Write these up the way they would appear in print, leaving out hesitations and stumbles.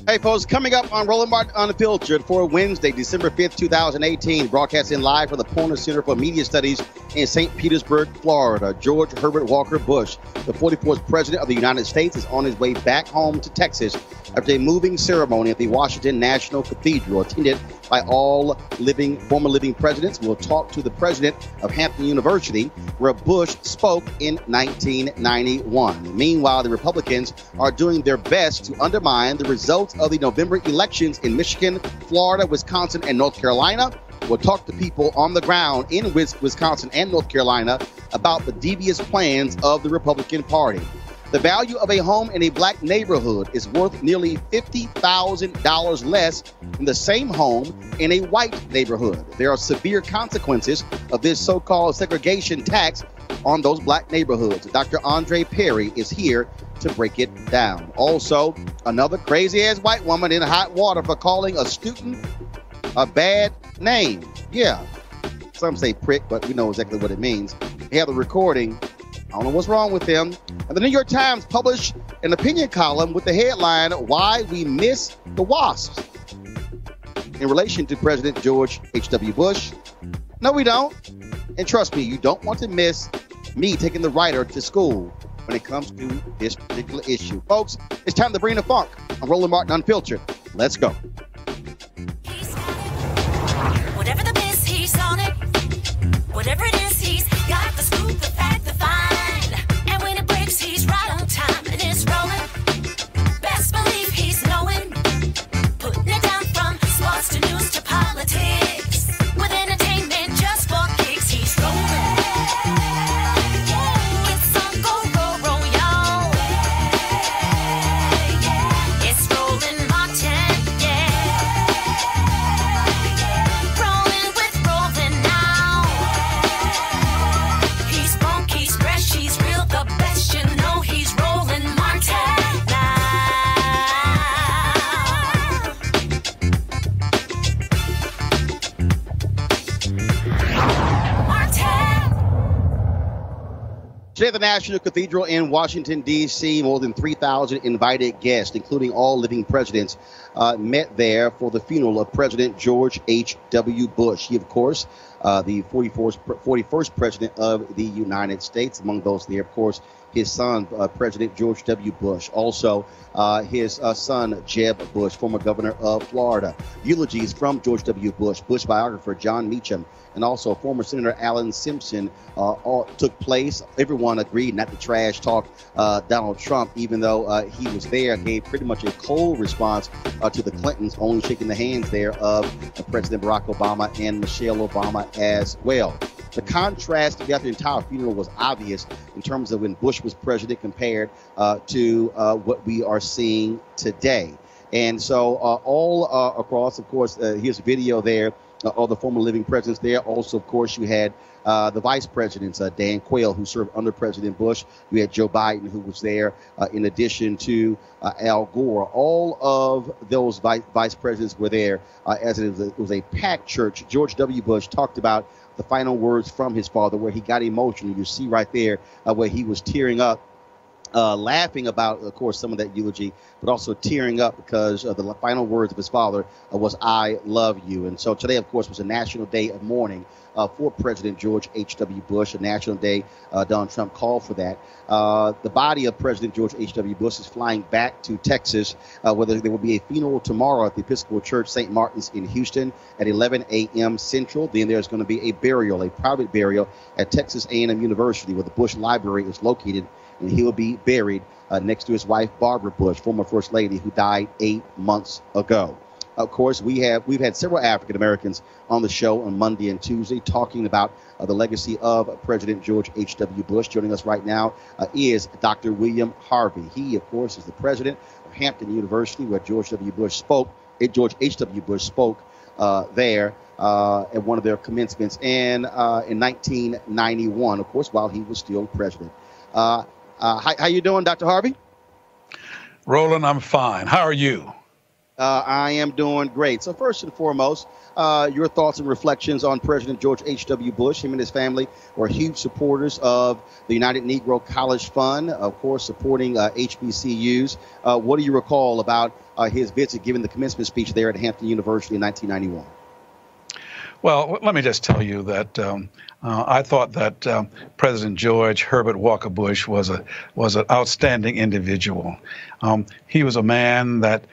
Hey, folks, coming up on Roland Martin Unfiltered for Wednesday, December 5th, 2018, broadcasting live from the Porter Center for Media Studies in St. Petersburg, Florida. George Herbert Walker Bush, the 44th President of the United States, is on his way back home to Texas after a moving ceremony at the Washington National Cathedral, attended by all former living presidents. We'll talk to the president of Hampton University, where Bush spoke in 1991. Meanwhile, the Republicans are doing their best to undermine the results of the November elections in Michigan, Florida, Wisconsin, and North Carolina. We'll talk to people on the ground in Wisconsin and North Carolina about the devious plans of the Republican Party. The value of a home in a black neighborhood is worth nearly $50,000 less than the same home in a white neighborhood. There are severe consequences of this so-called segregation tax on those black neighborhoods. Dr. Andre Perry is here to break it down. Also, another crazy-ass white woman in hot water for calling a student a bad name. Yeah, some say prick, but we know exactly what it means. They have the recording. I don't know what's wrong with them. And the New York Times published an opinion column with the headline, "Why We Miss the Wasps," in relation to President George H.W. Bush. No, we don't. And trust me, you don't want to miss me taking the writer to school when it comes to this particular issue. Folks, it's time to bring the funk. I'm Roland Martin Unfiltered. Let's go. Whatever the miss, he's on it. Whatever it is, he's got the scoop, the fact, the find. And when it breaks, he's right on time and it's rolling. Best believe he's knowing. Putting it down from sports to news to politics. With entertainment just for kicks, he's rolling. It's on go, roll, y'all. It's Roland Martin, yeah. Rolling with Roland now. He's funk, he's fresh, he's real, the best, you know he's Roland Martin now. Martin. Today at the National Cathedral in Washington, D.C., more than 3,000 invited guests, including all living presidents, met there for the funeral of President George H.W. Bush. He, of course, the 41st president of the United States. Among those there, of course, his son, President George W. Bush. Also, his son, Jeb Bush, former governor of Florida. Eulogies from George W. Bush, Bush biographer John Meacham, and also former Senator Alan Simpson all took place. Everyone agreed not to trash talk Donald Trump, even though he was there, gave pretty much a cold response to the Clintons, only shaking the hands there of President Barack Obama and Michelle Obama as well. The contrast throughout the entire funeral was obvious in terms of when Bush was president compared to what we are seeing today. And so all across, of course, here's a video there of the former living presidents there. Also, of course, you had the vice presidents, Dan Quayle, who served under President Bush. You had Joe Biden, who was there, in addition to Al Gore. All of those vice presidents were there, as it was a packed church. George W. Bush talked about the final words from his father, where he got emotional. You see right there where he was tearing up laughing about, of course, some of that eulogy, but also tearing up because the final words of his father was, "I love you." And so today, of course, was a national day of mourning for President George H.W. Bush, a national day. Donald Trump called for that. The body of President George H.W. Bush is flying back to Texas, where there will be a funeral tomorrow at the Episcopal Church St. Martin's in Houston at 11 a.m. Central. Then there's going to be a burial, a private burial at Texas A&M University, where the Bush Library is located, and he will be buried next to his wife, Barbara Bush, former First Lady, who died 8 months ago. Of course, we've had several African Americans on the show on Monday and Tuesday talking about the legacy of President George H.W. Bush. Joining us right now is Dr. William Harvey. He, of course, is the president of Hampton University, where George H.W. Bush spoke there at one of their commencements in 1991, of course, while he was still president. How you doing, Dr. Harvey? Roland, I'm fine. How are you? I am doing great. So first and foremost, your thoughts and reflections on President George H.W. Bush. Him and his family were huge supporters of the United Negro College Fund, of course, supporting HBCUs. What do you recall about his visit, giving the commencement speech there at Hampton University in 1991? Well, let me just tell you that I thought that President George Herbert Walker Bush was an outstanding individual. He was a man that,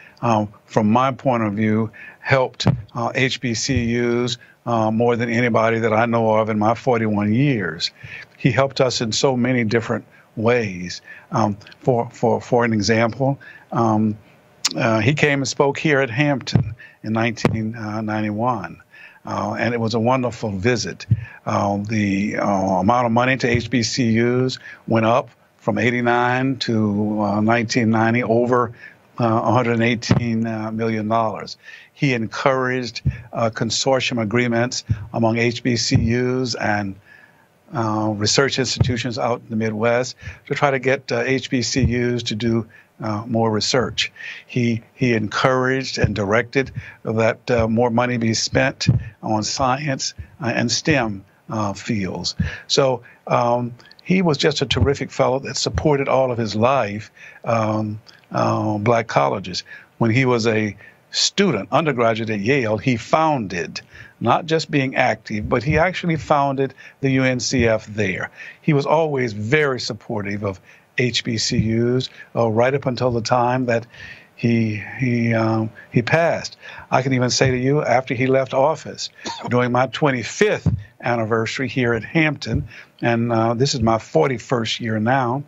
from my point of view, helped HBCUs more than anybody that I know of in my 41 years. He helped us in so many different ways. For an example, he came and spoke here at Hampton in 1991. And it was a wonderful visit. The amount of money to HBCUs went up from 89 to 1990, over $118 million. He encouraged consortium agreements among HBCUs and research institutions out in the Midwest to try to get HBCUs to do more research. He encouraged and directed that more money be spent on science and STEM fields. So he was just a terrific fellow that supported all of his life black colleges. When he was a student, undergraduate at Yale, he founded, not just being active, but he actually founded the UNCF there. He was always very supportive of HBCUs right up until the time that he passed. I can even say to you, after he left office, during my 25th anniversary here at Hampton, and this is my 41st year now,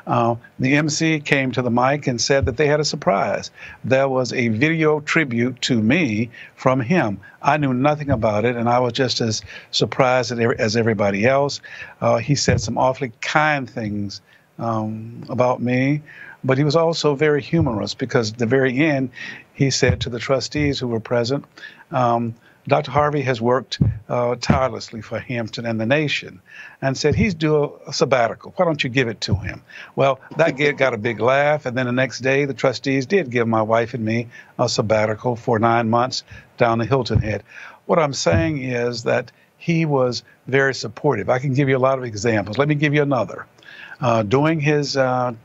the MC came to the mic and said that they had a surprise. There was a video tribute to me from him. I knew nothing about it, and I was just as surprised as everybody else. He said some awfully kind things about me, but he was also very humorous, because at the very end, he said to the trustees who were present, Dr. Harvey has worked tirelessly for Hampton and the nation, and said he's due a sabbatical. Why don't you give it to him? Well, that got a big laugh, and then the next day, the trustees did give my wife and me a sabbatical for 9 months down the Hilton Head. What I'm saying is that he was very supportive. I can give you a lot of examples. Let me give you another. During his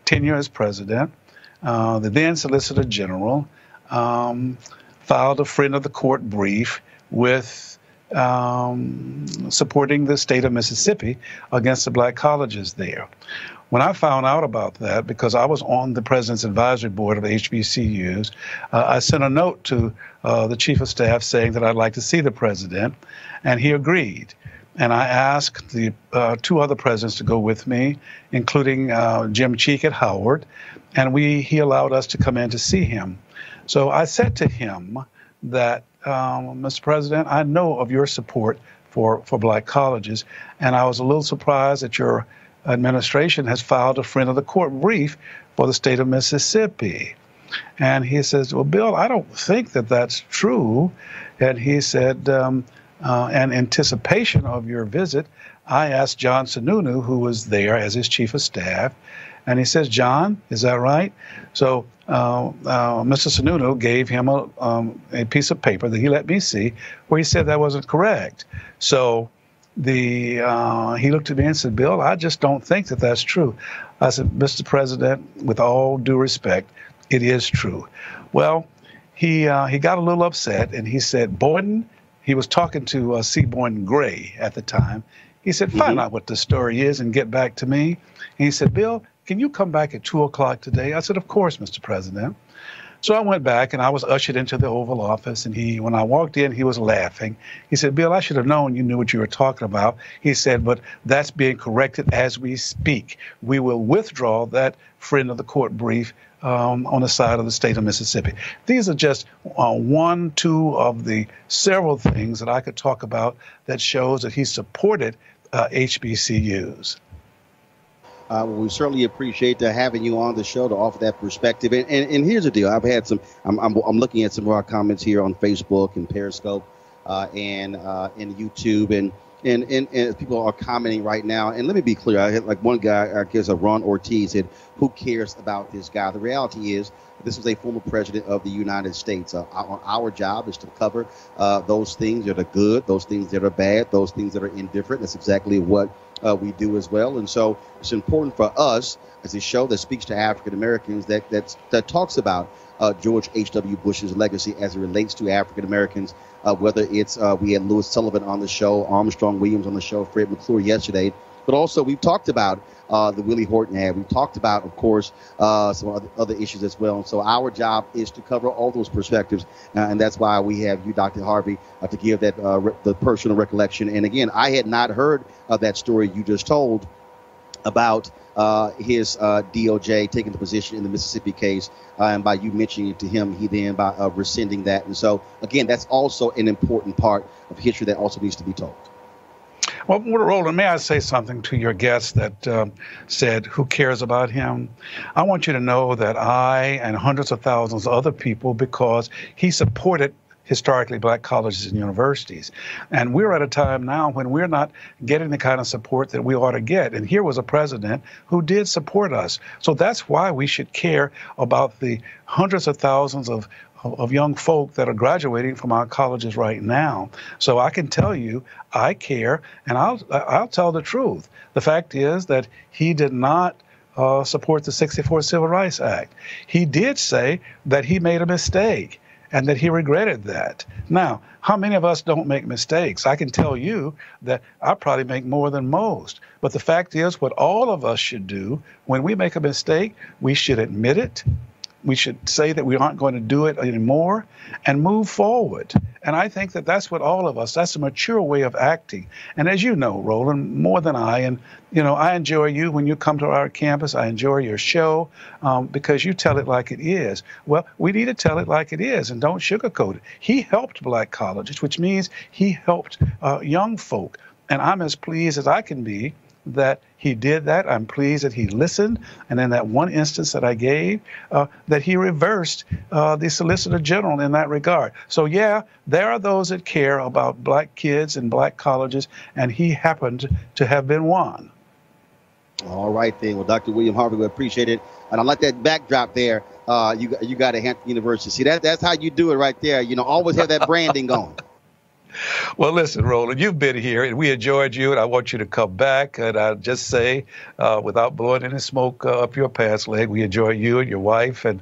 tenure as president, the then Solicitor General filed a friend of the court brief with supporting the state of Mississippi against the black colleges there. When I found out about that, because I was on the president's advisory board of HBCUs, I sent a note to the chief of staff saying that I'd like to see the president, and he agreed. And I asked the two other presidents to go with me, including Jim Cheek at Howard, and he allowed us to come in to see him. So I said to him that, Mr. President, I know of your support for black colleges, and I was a little surprised that your administration has filed a friend of the court brief for the state of Mississippi. And he says, well, Bill, I don't think that that's true. And he said, in anticipation of your visit, I asked John Sununu, who was there as his chief of staff, and he says, John, is that right? So Mr. Sununu gave him a piece of paper that he let me see where he said that wasn't correct. So he looked at me and said, Bill, I just don't think that that's true. I said, Mr. President, with all due respect, it is true. Well, he got a little upset, and he said, Boynton, he was talking to C. Boynton Gray at the time. He said, find out what the story is and get back to me. And he said, Bill, can you come back at 2 o'clock today? I said, of course, Mr. President. So I went back, and I was ushered into the Oval Office, and when I walked in, he was laughing. He said, Bill, I should have known you knew what you were talking about. He said, but that's being corrected as we speak. We will withdraw that friend of the court brief on the side of the state of Mississippi. These are just one, two of the several things that I could talk about that shows that he supported HBCUs. Well, we certainly appreciate having you on the show to offer that perspective. And here's the deal: I've had some. I'm looking at some of our comments here on Facebook and Periscope and YouTube, and people are commenting right now. And let me be clear: I had like one guy, I guess, Ron Ortiz, said, "Who cares about this guy?" The reality is, this is a former president of the United States. Our job is to cover those things that are good, those things that are bad, those things that are indifferent. That's exactly what we do as well. And so it's important for us as a show that speaks to African Americans that talks about George H.W. Bush's legacy as it relates to African Americans, whether it's we had Louis Sullivan on the show, Armstrong Williams on the show, Fred McClure yesterday. But also we've talked about the Willie Horton ad. We've talked about, of course, some other issues as well. And so our job is to cover all those perspectives. And that's why we have you, Dr. Harvey, to give that the personal recollection. And again, I had not heard that story you just told about his DOJ taking the position in the Mississippi case. And by you mentioning it to him, he then by rescinding that. And so, again, that's also an important part of history that also needs to be told. Well, Roland, may I say something to your guest that said, who cares about him? I want you to know that I and hundreds of thousands of other people, because he supported historically black colleges and universities. And we're at a time now when we're not getting the kind of support that we ought to get. And here was a president who did support us. So that's why we should care about the hundreds of thousands of young folk that are graduating from our colleges right now. So I can tell you, I care, and I'll tell the truth. The fact is that he did not support the '64 Civil Rights Act. He did say that he made a mistake and that he regretted that. Now, how many of us don't make mistakes? I can tell you that I probably make more than most. But the fact is, what all of us should do when we make a mistake, we should admit it. We should say that we aren't going to do it anymore and move forward. And I think that that's what all of us, that's a mature way of acting. And as you know, Roland, more than I, and, you know, I enjoy you when you come to our campus. I enjoy your show because you tell it like it is. Well, we need to tell it like it is and don't sugarcoat it. He helped black colleges, which means he helped young folk. And I'm as pleased as I can be that he did that. I'm pleased that he listened. And in that one instance that I gave, that he reversed the Solicitor General in that regard. So, yeah, there are those that care about black kids and black colleges, and he happened to have been one. All right, then. Well, Dr. William Harvey, we appreciate it. And I like that backdrop there. You got at Hampton University. See, that's how you do it right there. You know, always have that branding going. Well, listen, Roland, you've been here, and we enjoyed you, and I want you to come back. And I'll just say, without blowing any smoke up your pants leg, we enjoy you and your wife, and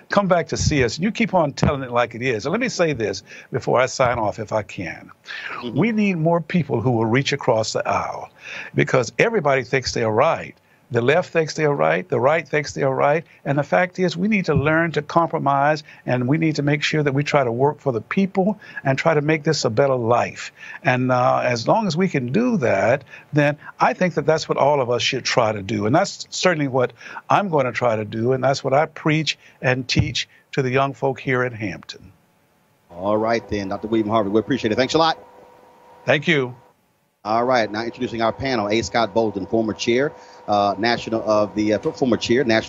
come back to see us. And you keep on telling it like it is. And let me say this before I sign off, if I can. Mm-hmm. We need more people who will reach across the aisle, because everybody thinks they're right. The left thinks they're right, the right thinks they're right, and the fact is we need to learn to compromise, and we need to make sure that we try to work for the people and try to make this a better life. And as long as we can do that, then I think that that's what all of us should try to do. And that's certainly what I'm going to try to do, and that's what I preach and teach to the young folk here at Hampton. All right, then, Dr. William Harvey, we appreciate it. Thanks a lot. Thank you. All right, now introducing our panel, A. Scott Bolden, former chair, National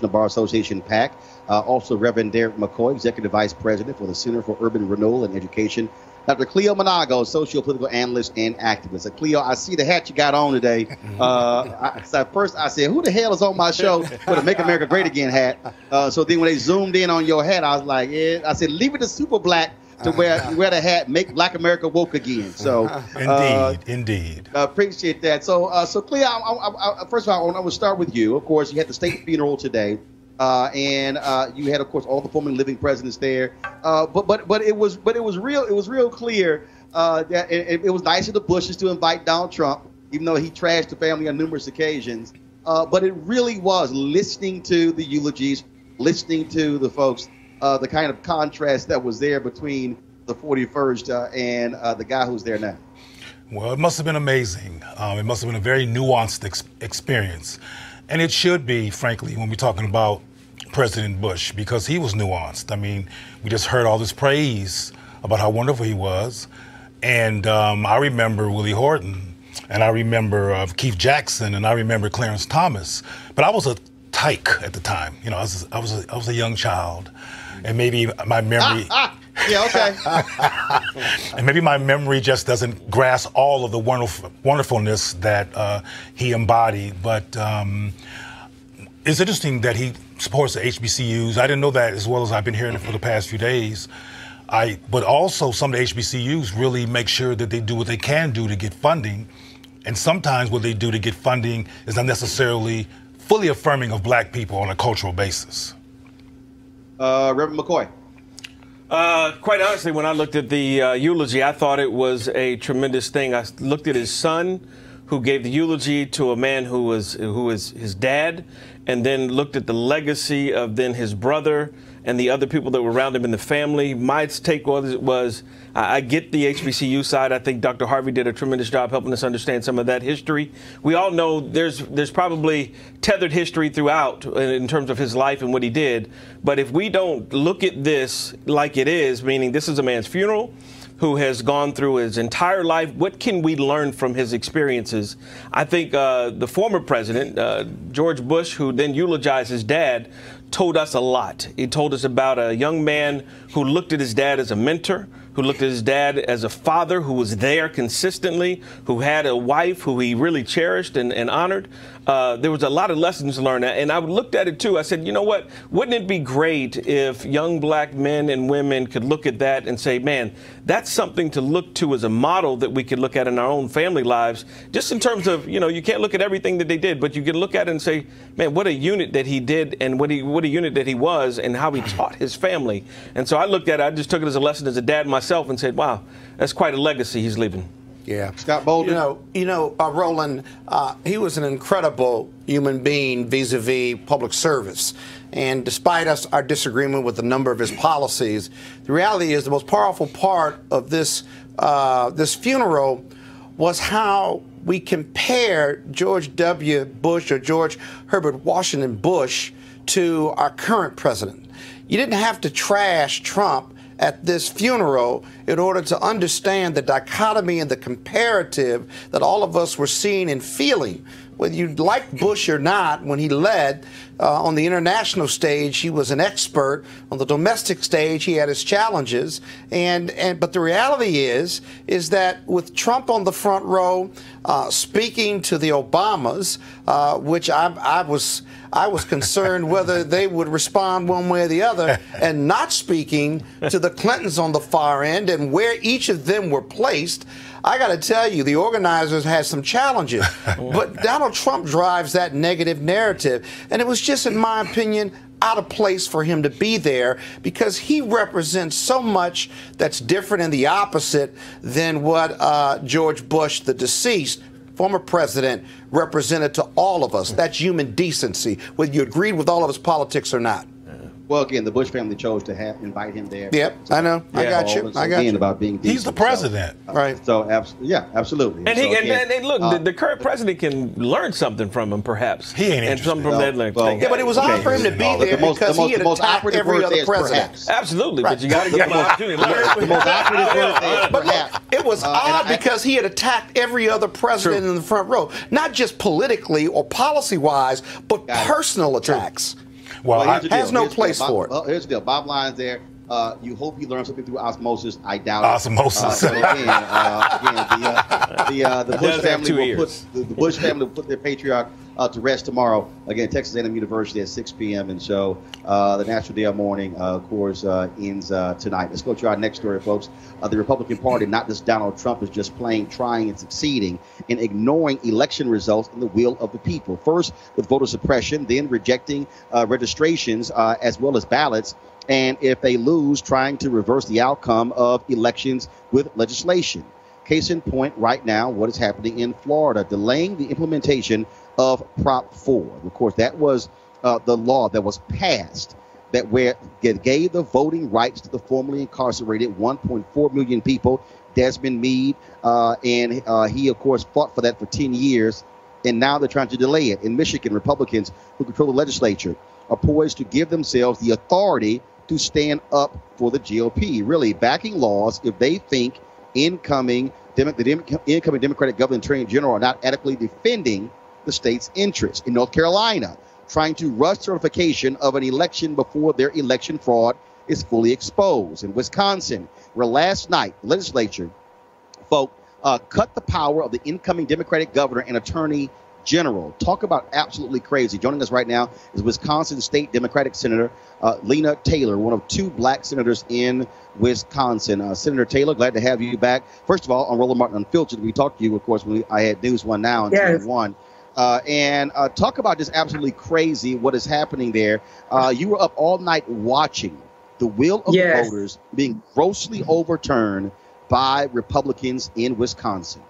Bar Association PAC. Also, Reverend Derek McCoy, Executive Vice President for the Center for Urban Renewal and Education. Dr. Cleo Monago, socio-political analyst and activist. Cleo, I see the hat you got on today. At first I said, who the hell is on my show with a Make America Great Again hat? So then when they zoomed in on your hat, I was like, yeah. I said, leave it to Super Black to wear the hat, make Black America woke again. So indeed. Appreciate that. So Clea, first of all, I want to start with you. Of course, you had the state funeral today, and you had, of course, all the former living presidents there. But it was real clear that it was nice of the Bushes to invite Donald Trump, even though he trashed the family on numerous occasions. But it really was listening to the eulogies, listening to the folks, the kind of contrast that was there between the 41st and the guy who's there now. Well, it must have been amazing. It must have been a very nuanced experience. And it should be, frankly, when we're talking about President Bush, because he was nuanced. I mean, we just heard all this praise about how wonderful he was. And I remember Willie Horton. And I remember Keith Jackson, and I remember Clarence Thomas. But I was a tyke at the time. You know, I was a young child, and maybe my memory. Yeah, okay. And maybe my memory just doesn't grasp all of the wonderfulness that he embodied. But it's interesting that he supports the HBCUs. I didn't know that as well as I've been hearing it for the past few days. But also some of the HBCUs really make sure that they do what they can do to get funding. And sometimes what they do to get funding is not necessarily fully affirming of Black people on a cultural basis. Reverend McCoy. Quite honestly, when I looked at the eulogy, I thought it was a tremendous thing. I looked at his son, who gave the eulogy to a man who was his dad, and then looked at the legacy of then his brother and the other people that were around him in the family. My take was I get the HBCU side. I think Dr. Harvey did a tremendous job helping us understand some of that history. We all know there's probably tethered history throughout in terms of his life and what he did. But if we don't look at this like it is, meaning this is a man's funeral, who has gone through his entire life, what can we learn from his experiences? I think the former president, George Bush, who then eulogized his dad, told us a lot. He told us about a young man who looked at his dad as a mentor, who looked at his dad as a father who was there consistently, who had a wife who he really cherished and honored. There was a lot of lessons learned. And I looked at it, too. I said, you know what? Wouldn't it be great if young Black men and women could look at that and say, man, that's something to look to as a model that we could look at in our own family lives, just in terms of, you know, you can't look at everything that they did, but you can look at it and say, man, what a unit that he did and what a unit that he was and how he taught his family. And so I looked at it, I just took it as a lesson as a dad myself and said, wow, that's quite a legacy he's leaving. Yeah. Scott Bolden. Roland, he was an incredible human being vis-a-vis public service. And despite our disagreement with a number of his policies, the reality is the most powerful part of this funeral was how we compared George W. Bush or George Herbert Washington Bush to our current president. You didn't have to trash Trump at this funeral in order to understand the dichotomy and the comparative that all of us were seeing and feeling. Whether you like Bush or not, when he led on the international stage, he was an expert. On the domestic stage, he had his challenges. But the reality is that with Trump on the front row, speaking to the Obamas, which I was concerned whether they would respond one way or the other, and not speaking to the Clintons on the far end and where each of them were placed. I got to tell you, the organizers had some challenges, but Donald Trump drives that negative narrative. And it was just, in my opinion, out of place for him to be there because he represents so much that's different and the opposite than what George Bush, the deceased, former president, represented to all of us. That's human decency, whether you agreed with all of his politics or not. Well, again, the Bush family chose to invite him there. Yep, I know. Yeah. I got you. I got you. About being decent. He's the president. Right. So, yeah, absolutely. And look, the current president can learn something from him, perhaps. He ain't and something from that. Yeah, but it was odd for him to be there because he had attacked every other president. Absolutely, but you got to give him an opportunity to learn. The most operative word there, but look, it was odd because he had attacked every other president in the front row, not just politically or policy-wise, but personal attacks. Well, has no place for it. Well, here's the deal. Bottom line is there. You hope he learns something through osmosis. I doubt it. Osmosis. So again, the Bush family will put the Bush family will put their patriarch to rest tomorrow. Again, Texas A&M University at 6 p.m. And so the National Day of Mourning, of course, ends tonight. Let's go to our next story, folks. The Republican Party, not just Donald Trump, is just plain trying and succeeding in ignoring election results and the will of the people. First, with voter suppression, then rejecting registrations as well as ballots. And if they lose, trying to reverse the outcome of elections with legislation. Case in point right now, what is happening in Florida, delaying the implementation of Prop 4. Of course, that was the law that was passed that gave the voting rights to the formerly incarcerated 1.4 million people, Desmond Meade, and he, of course, fought for that for 10 years, and now they're trying to delay it. In Michigan, Republicans who control the legislature are poised to give themselves the authority to stand up for the GOP, really backing laws if they think incoming Democratic governor and attorney general are not adequately defending the state's interests. In North Carolina, trying to rush certification of an election before their election fraud is fully exposed. In Wisconsin, where last night the legislature, cut the power of the incoming Democratic governor and attorney general. Talk about absolutely crazy. Joining us right now is Wisconsin State Democratic Senator Lena Taylor, one of two black senators in Wisconsin. Senator Taylor, glad to have you back. First of all, on Roland Martin Unfiltered, we talked to you, of course, when I had News One Now and yes. 1. And talk about just absolutely crazy what is happening there. You were up all night watching the will of yes. the voters being grossly overturned by Republicans in Wisconsin.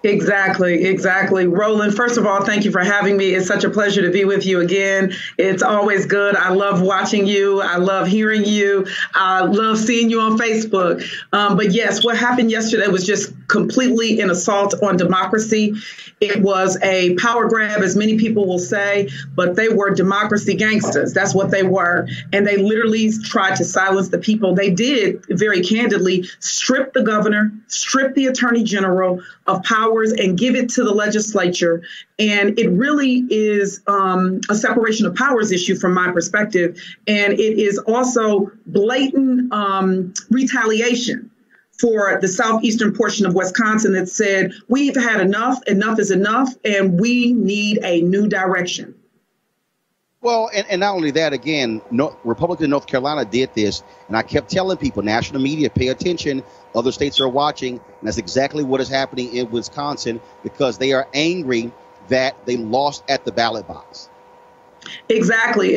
Exactly. Roland, first of all, thank you for having me. It's such a pleasure to be with you again. It's always good. I love watching you. I love hearing you. I love seeing you on Facebook. But yes, what happened yesterday was just completely an assault on democracy. It was a power grab, as many people will say, but they were democracy gangsters. That's what they were. And they literally tried to silence the people. They did, very candidly, strip the governor, strip the attorney general of powers and give it to the legislature. And it really is a separation of powers issue from my perspective. And it is also blatant retaliation for the southeastern portion of Wisconsin that said, we've had enough is enough, and we need a new direction. Well, and not only that, again, Republicans in North Carolina did this, and I kept telling people, national media, pay attention, other states are watching, and that's exactly what is happening in Wisconsin, because they are angry that they lost at the ballot box. Exactly.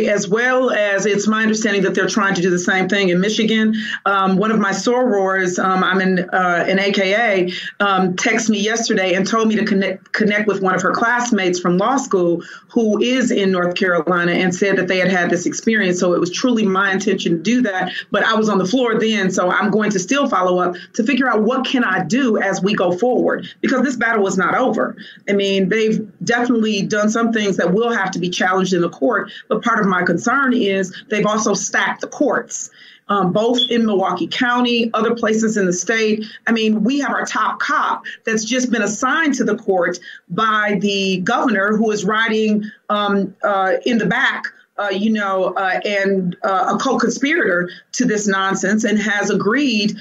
As well as it's my understanding that they're trying to do the same thing in Michigan. One of my sorors, I'm in an AKA, texted me yesterday and told me to connect with one of her classmates from law school who is in North Carolina, and said that they had this experience. So it was truly my intention to do that. But I was on the floor then, so I'm going to still follow up to figure out what can I do as we go forward, because this battle is not over. I mean, they've definitely done some things that will have to be challenged in the court, but part of my concern is they've also stacked the courts, both in Milwaukee County, other places in the state. I mean, we have our top cop that's just been assigned to the court by the governor, who is riding in the back, and a co-conspirator to this nonsense, and has agreed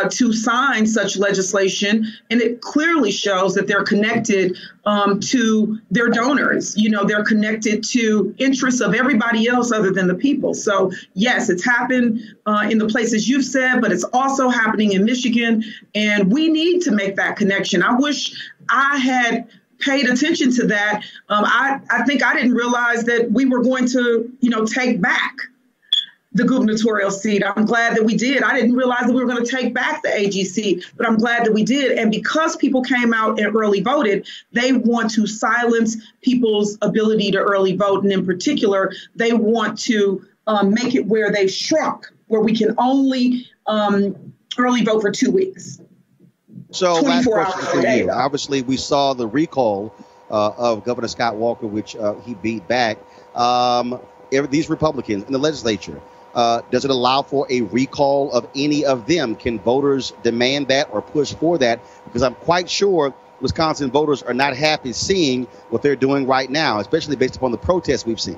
to sign such legislation. And it clearly shows that they're connected to their donors. They're connected to interests of everybody else other than the people. So, yes, it's happened in the places you've said, but it's also happening in Michigan. And we need to make that connection. I wish I had paid attention to that. I think I didn't realize that we were going to, take back the gubernatorial seat. I'm glad that we did. I didn't realize that we were going to take back the AG seat, but I'm glad that we did. And because people came out and early voted, they want to silence people's ability to early vote. And in particular, they want to make it where they've shrunk, where we can only early vote for 2 weeks. So last question for you. Obviously, we saw the recall of Governor Scott Walker, which he beat back. These Republicans in the legislature, does it allow for a recall of any of them? Can voters demand that or push for that? Because I'm quite sure Wisconsin voters are not happy seeing what they're doing right now, especially based upon the protests we've seen.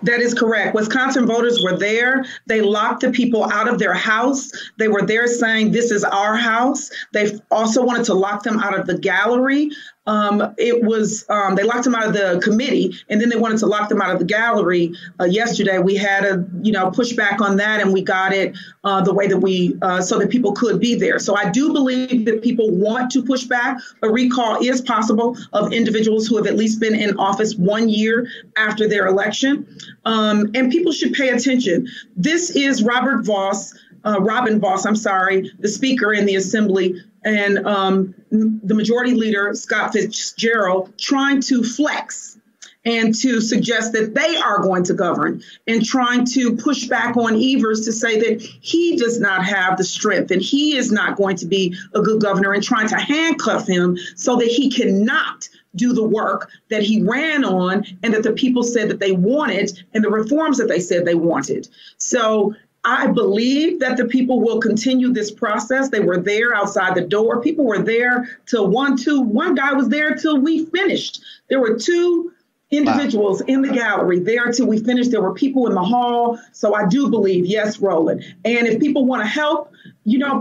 That is correct. Wisconsin voters were there. They locked the people out of their house. They were there saying, this is our house. They also wanted to lock them out of the gallery. It was they locked him out of the committee, and then they wanted to lock them out of the gallery. Yesterday, we had a push back on that, and we got it the way that we so that people could be there. So I do believe that people want to push back. A recall is possible of individuals who have at least been in office 1 year after their election, and people should pay attention. This is Robin Vos, the Speaker in the Assembly, and the Majority Leader, Scott Fitzgerald, trying to flex and to suggest that they are going to govern, and trying to push back on Evers to say that he does not have the strength and he is not going to be a good governor, and trying to handcuff him so that he cannot do the work that he ran on and that the people said that they wanted, and the reforms that they said they wanted. So I believe that the people will continue this process. They were there outside the door. People were there till 1-2. One guy was there till we finished. There were 2 individuals in the gallery there till we finished. There were people in the hall. So I do believe, yes, Roland. And if people want to help,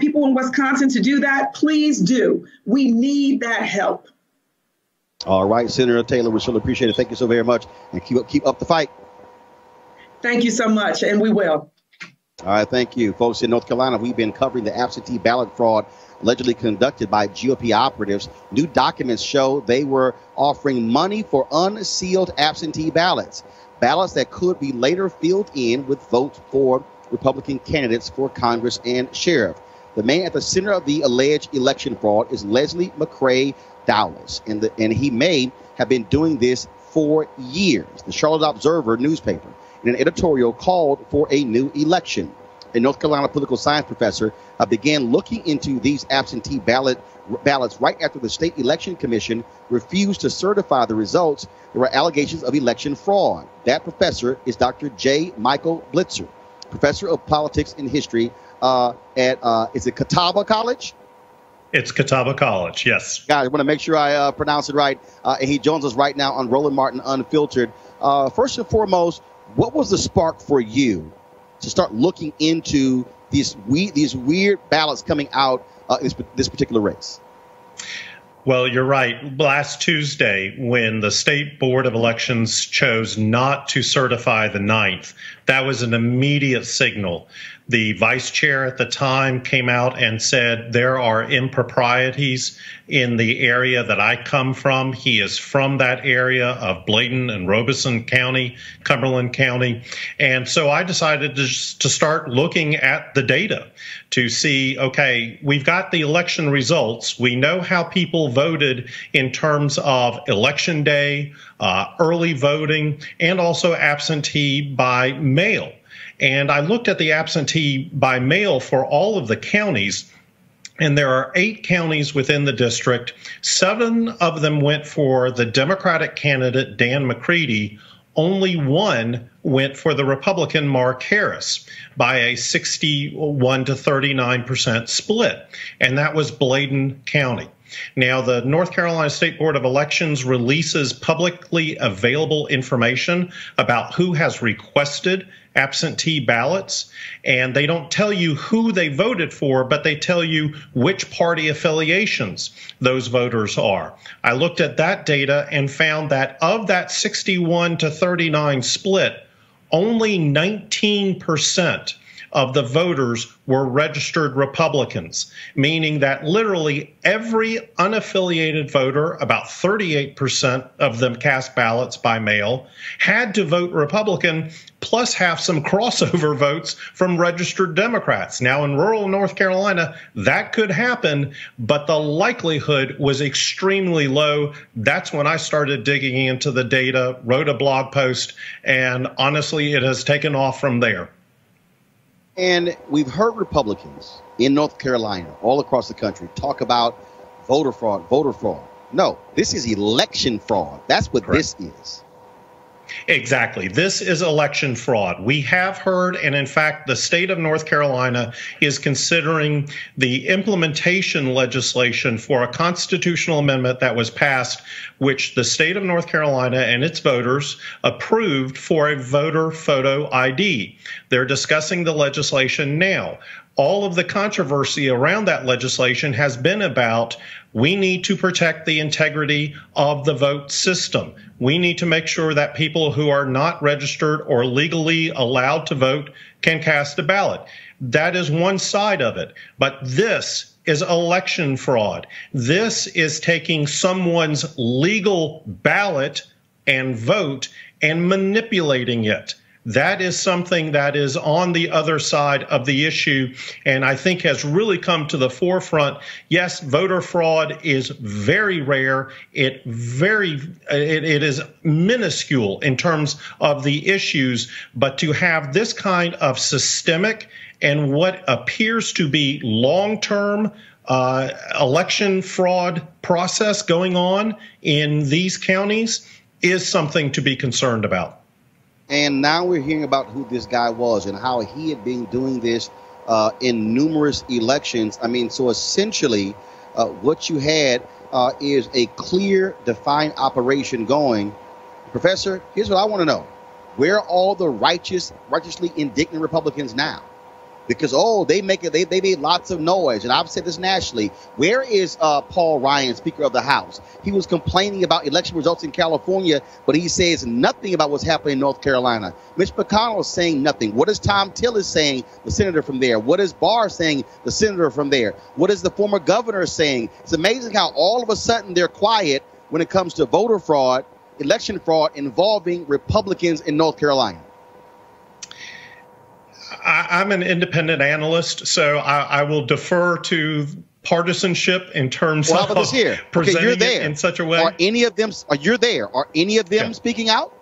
people in Wisconsin to do that, please do. We need that help. All right, Senator Taylor, we surely appreciate it. Thank you so very much. And keep up the fight. Thank you so much. And we will. All right, thank you. Folks, in North Carolina, we've been covering the absentee ballot fraud allegedly conducted by GOP operatives. New documents show they were offering money for unsealed absentee ballots, ballots that could be later filled in with votes for Republican candidates for Congress and sheriff. The man at the center of the alleged election fraud is Leslie McCrae Dowles, and he may have been doing this for years. The Charlotte Observer newspaper, in an editorial, called for a new election. A North Carolina political science professor began looking into these absentee ballots right after the State Election Commission refused to certify the results. There were allegations of election fraud. That professor is Dr. J. Michael Blitzer, professor of politics and history at, is it Catawba College? It's Catawba College, yes. Guys, I want to make sure I pronounce it right. And he joins us right now on Roland Martin Unfiltered. First and foremost, what was the spark for you to start looking into these weird ballots coming out in this particular race? Well, you're right. Last Tuesday, when the State Board of Elections chose not to certify the 9th, that was an immediate signal. The vice chair at the time came out and said there are improprieties in the area that I come from. He is from that area of Bladen and Robeson County, Cumberland County. And so I decided to start looking at the data to see, okay, we've got the election results. We know how people voted in terms of election day, early voting, and also absentee by mail. And I looked at the absentee by mail for all of the counties, and there are 8 counties within the district. 7 of them went for the Democratic candidate, Dan McCready. Only 1 went for the Republican, Mark Harris, by a 61 to 39% split, and that was Bladen County. Now, the North Carolina State Board of Elections releases publicly available information about who has requested absentee ballots, and they don't tell you who they voted for, but they tell you which party affiliations those voters are. I looked at that data and found that of that 61 to 39 split, only 19% of the voters were registered Republicans, meaning that literally every unaffiliated voter, about 38% of them cast ballots by mail, had to vote Republican, plus have some crossover votes from registered Democrats. Now, in rural North Carolina, that could happen, but the likelihood was extremely low. That's when I started digging into the data, wrote a blog post, and honestly, it has taken off from there. And we've heard Republicans in North Carolina, all across the country, talk about voter fraud, voter fraud. No, this is election fraud. That's what Correct. This is. Exactly. This is election fraud. We have heard, and in fact, the state of North Carolina is considering the implementation legislation for a constitutional amendment that was passed, which the state of North Carolina and its voters approved for a voter photo ID. They're discussing the legislation now. all of the controversy around that legislation has been about we need to protect the integrity of the vote system. We need to make sure that people who are not registered or legally allowed to vote can cast a ballot. That is one side of it. But this is election fraud. This is taking someone's legal ballot and vote and manipulating it. That is something that is on the other side of the issue, and I think has really come to the forefront. Yes, voter fraud is very rare. It is minuscule in terms of the issues, but to have this kind of systemic and what appears to be long-term election fraud process going on in these counties is something to be concerned about. And now we're hearing about who this guy was and how he had been doing this in numerous elections. I mean, so essentially what you had is a clear, defined operation going. Professor, here's what I want to know. Where are all the righteously indignant Republicans now? Because, they made lots of noise. And I've said this nationally. Where is Paul Ryan, Speaker of the House? He was complaining about election results in California, but he says nothing about what's happening in North Carolina. Mitch McConnell is saying nothing. What is Tom Tillis saying, the senator from there? What is Barr saying, the senator from there? What is the former governor saying? It's amazing how all of a sudden they're quiet when it comes to voter fraud, election fraud involving Republicans in North Carolina. I'm an independent analyst, so I will defer to partisanship in terms of presenting it in such a way. Are any of them? You're there? Are any of them speaking out?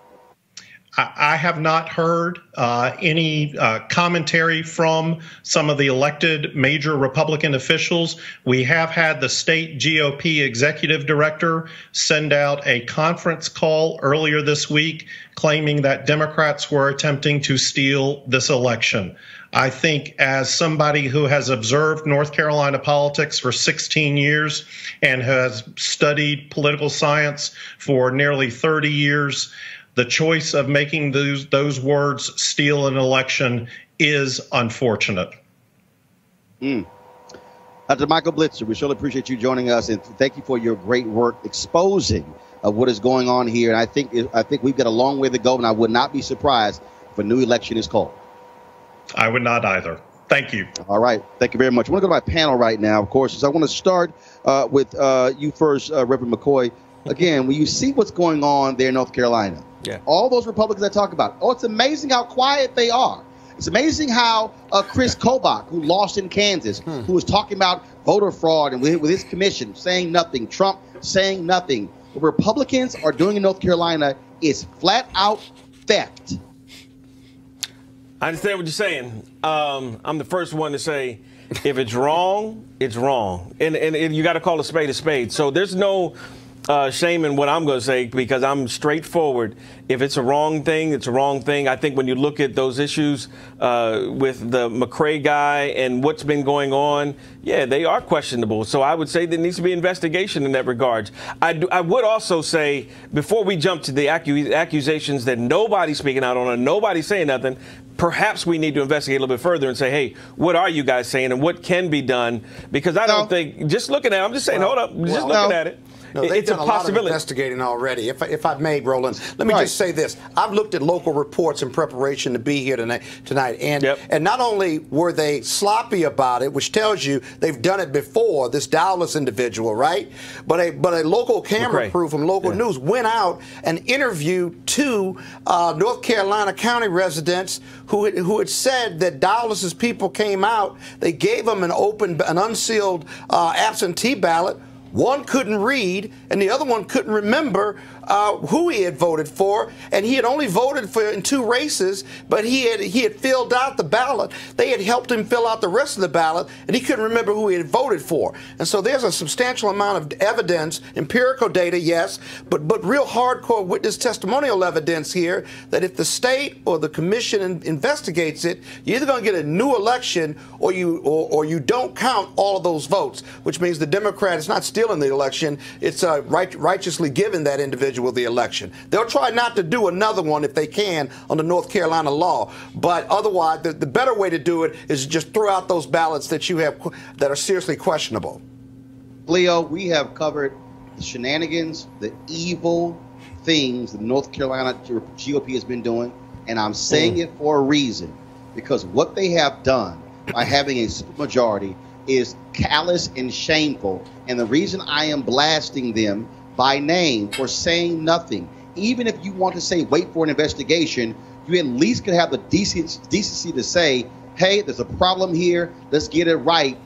I have not heard any commentary from some of the elected major Republican officials. We have had the state GOP executive director send out a conference call earlier this week claiming that Democrats were attempting to steal this election. I think as somebody who has observed North Carolina politics for 16 years and has studied political science for nearly 30 years, the choice of making those words steal an election is unfortunate. Dr. Michael Blitzer, we surely appreciate you joining us, and thank you for your great work exposing what is going on here. And I think we've got a long way to go, and I would not be surprised if a new election is called. I would not either. Thank you. All right. Thank you very much. I want to go to my panel right now, of course. So I want to start with you first, Reverend McCoy. Again, when you see what's going on there in North Carolina, all those Republicans I talk about, it's amazing how quiet they are. It's amazing how Chris Kobach, who lost in Kansas, who was talking about voter fraud and with his commission saying nothing, Trump saying nothing. What Republicans are doing in North Carolina is flat out theft. I understand what you're saying. I'm the first one to say, if it's wrong, it's wrong. And you got to call a spade. So there's no shame in what I'm going to say because I'm straightforward. If it's a wrong thing, it's a wrong thing. I think when you look at those issues with the McCrae guy and what's been going on, they are questionable. So I would say there needs to be investigation in that regard. I would also say, before we jump to the accusations that nobody's speaking out on and nobody's saying nothing, perhaps we need to investigate a little bit further and say, hey, what are you guys saying and what can be done? Because I don't think, just looking at it, I'm just saying, hold up, just looking at it. No, they've done a lot of investigating already. If I may, Roland, let me just say this. I've looked at local reports in preparation to be here tonight, and not only were they sloppy about it, which tells you they've done it before, this Dowless individual, right? But a local camera crew from local news went out and interviewed two North Carolina County residents who had said that Dowless's people came out, they gave them an unsealed absentee ballot. One couldn't read, and the other one couldn't remember who he had voted for, and he had only voted for in 2 races, but he had filled out the ballot. They had helped him fill out the rest of the ballot, and he couldn't remember who he had voted for. And so there's a substantial amount of evidence, empirical data, yes, but real hardcore witness testimonial evidence here that if the state or the commission investigates it, you're either going to get a new election or you don't count all of those votes, which means the Democrat is not stealing the election; it's righteously given that individual reschedule the election. They'll try not to do another one if they can under North Carolina law. But otherwise, the better way to do it is just throw out those ballots that you have that are seriously questionable. Leo, we have covered the shenanigans, the evil things the North Carolina GOP has been doing, and I'm saying it for a reason, because what they have done by having a supermajority is callous and shameful, and the reason I am blasting them by name for saying nothing, even if you want to say wait for an investigation, you at least could have the decency to say, hey, there's a problem here, let's get it right.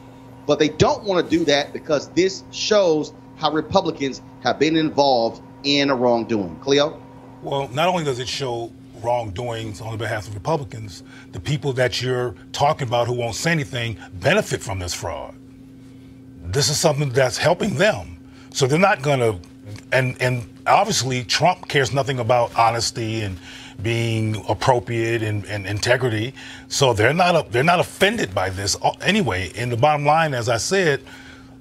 But they don't want to do that because this shows how Republicans have been involved in a wrongdoing. Cleo? Well, not only does it show wrongdoings on behalf of Republicans, the people that you're talking about who won't say anything benefit from this fraud. This is something that's helping them. So they're not going to, and obviously Trump cares nothing about honesty and being appropriate and integrity. So they're not offended by this anyway. And the bottom line, as I said,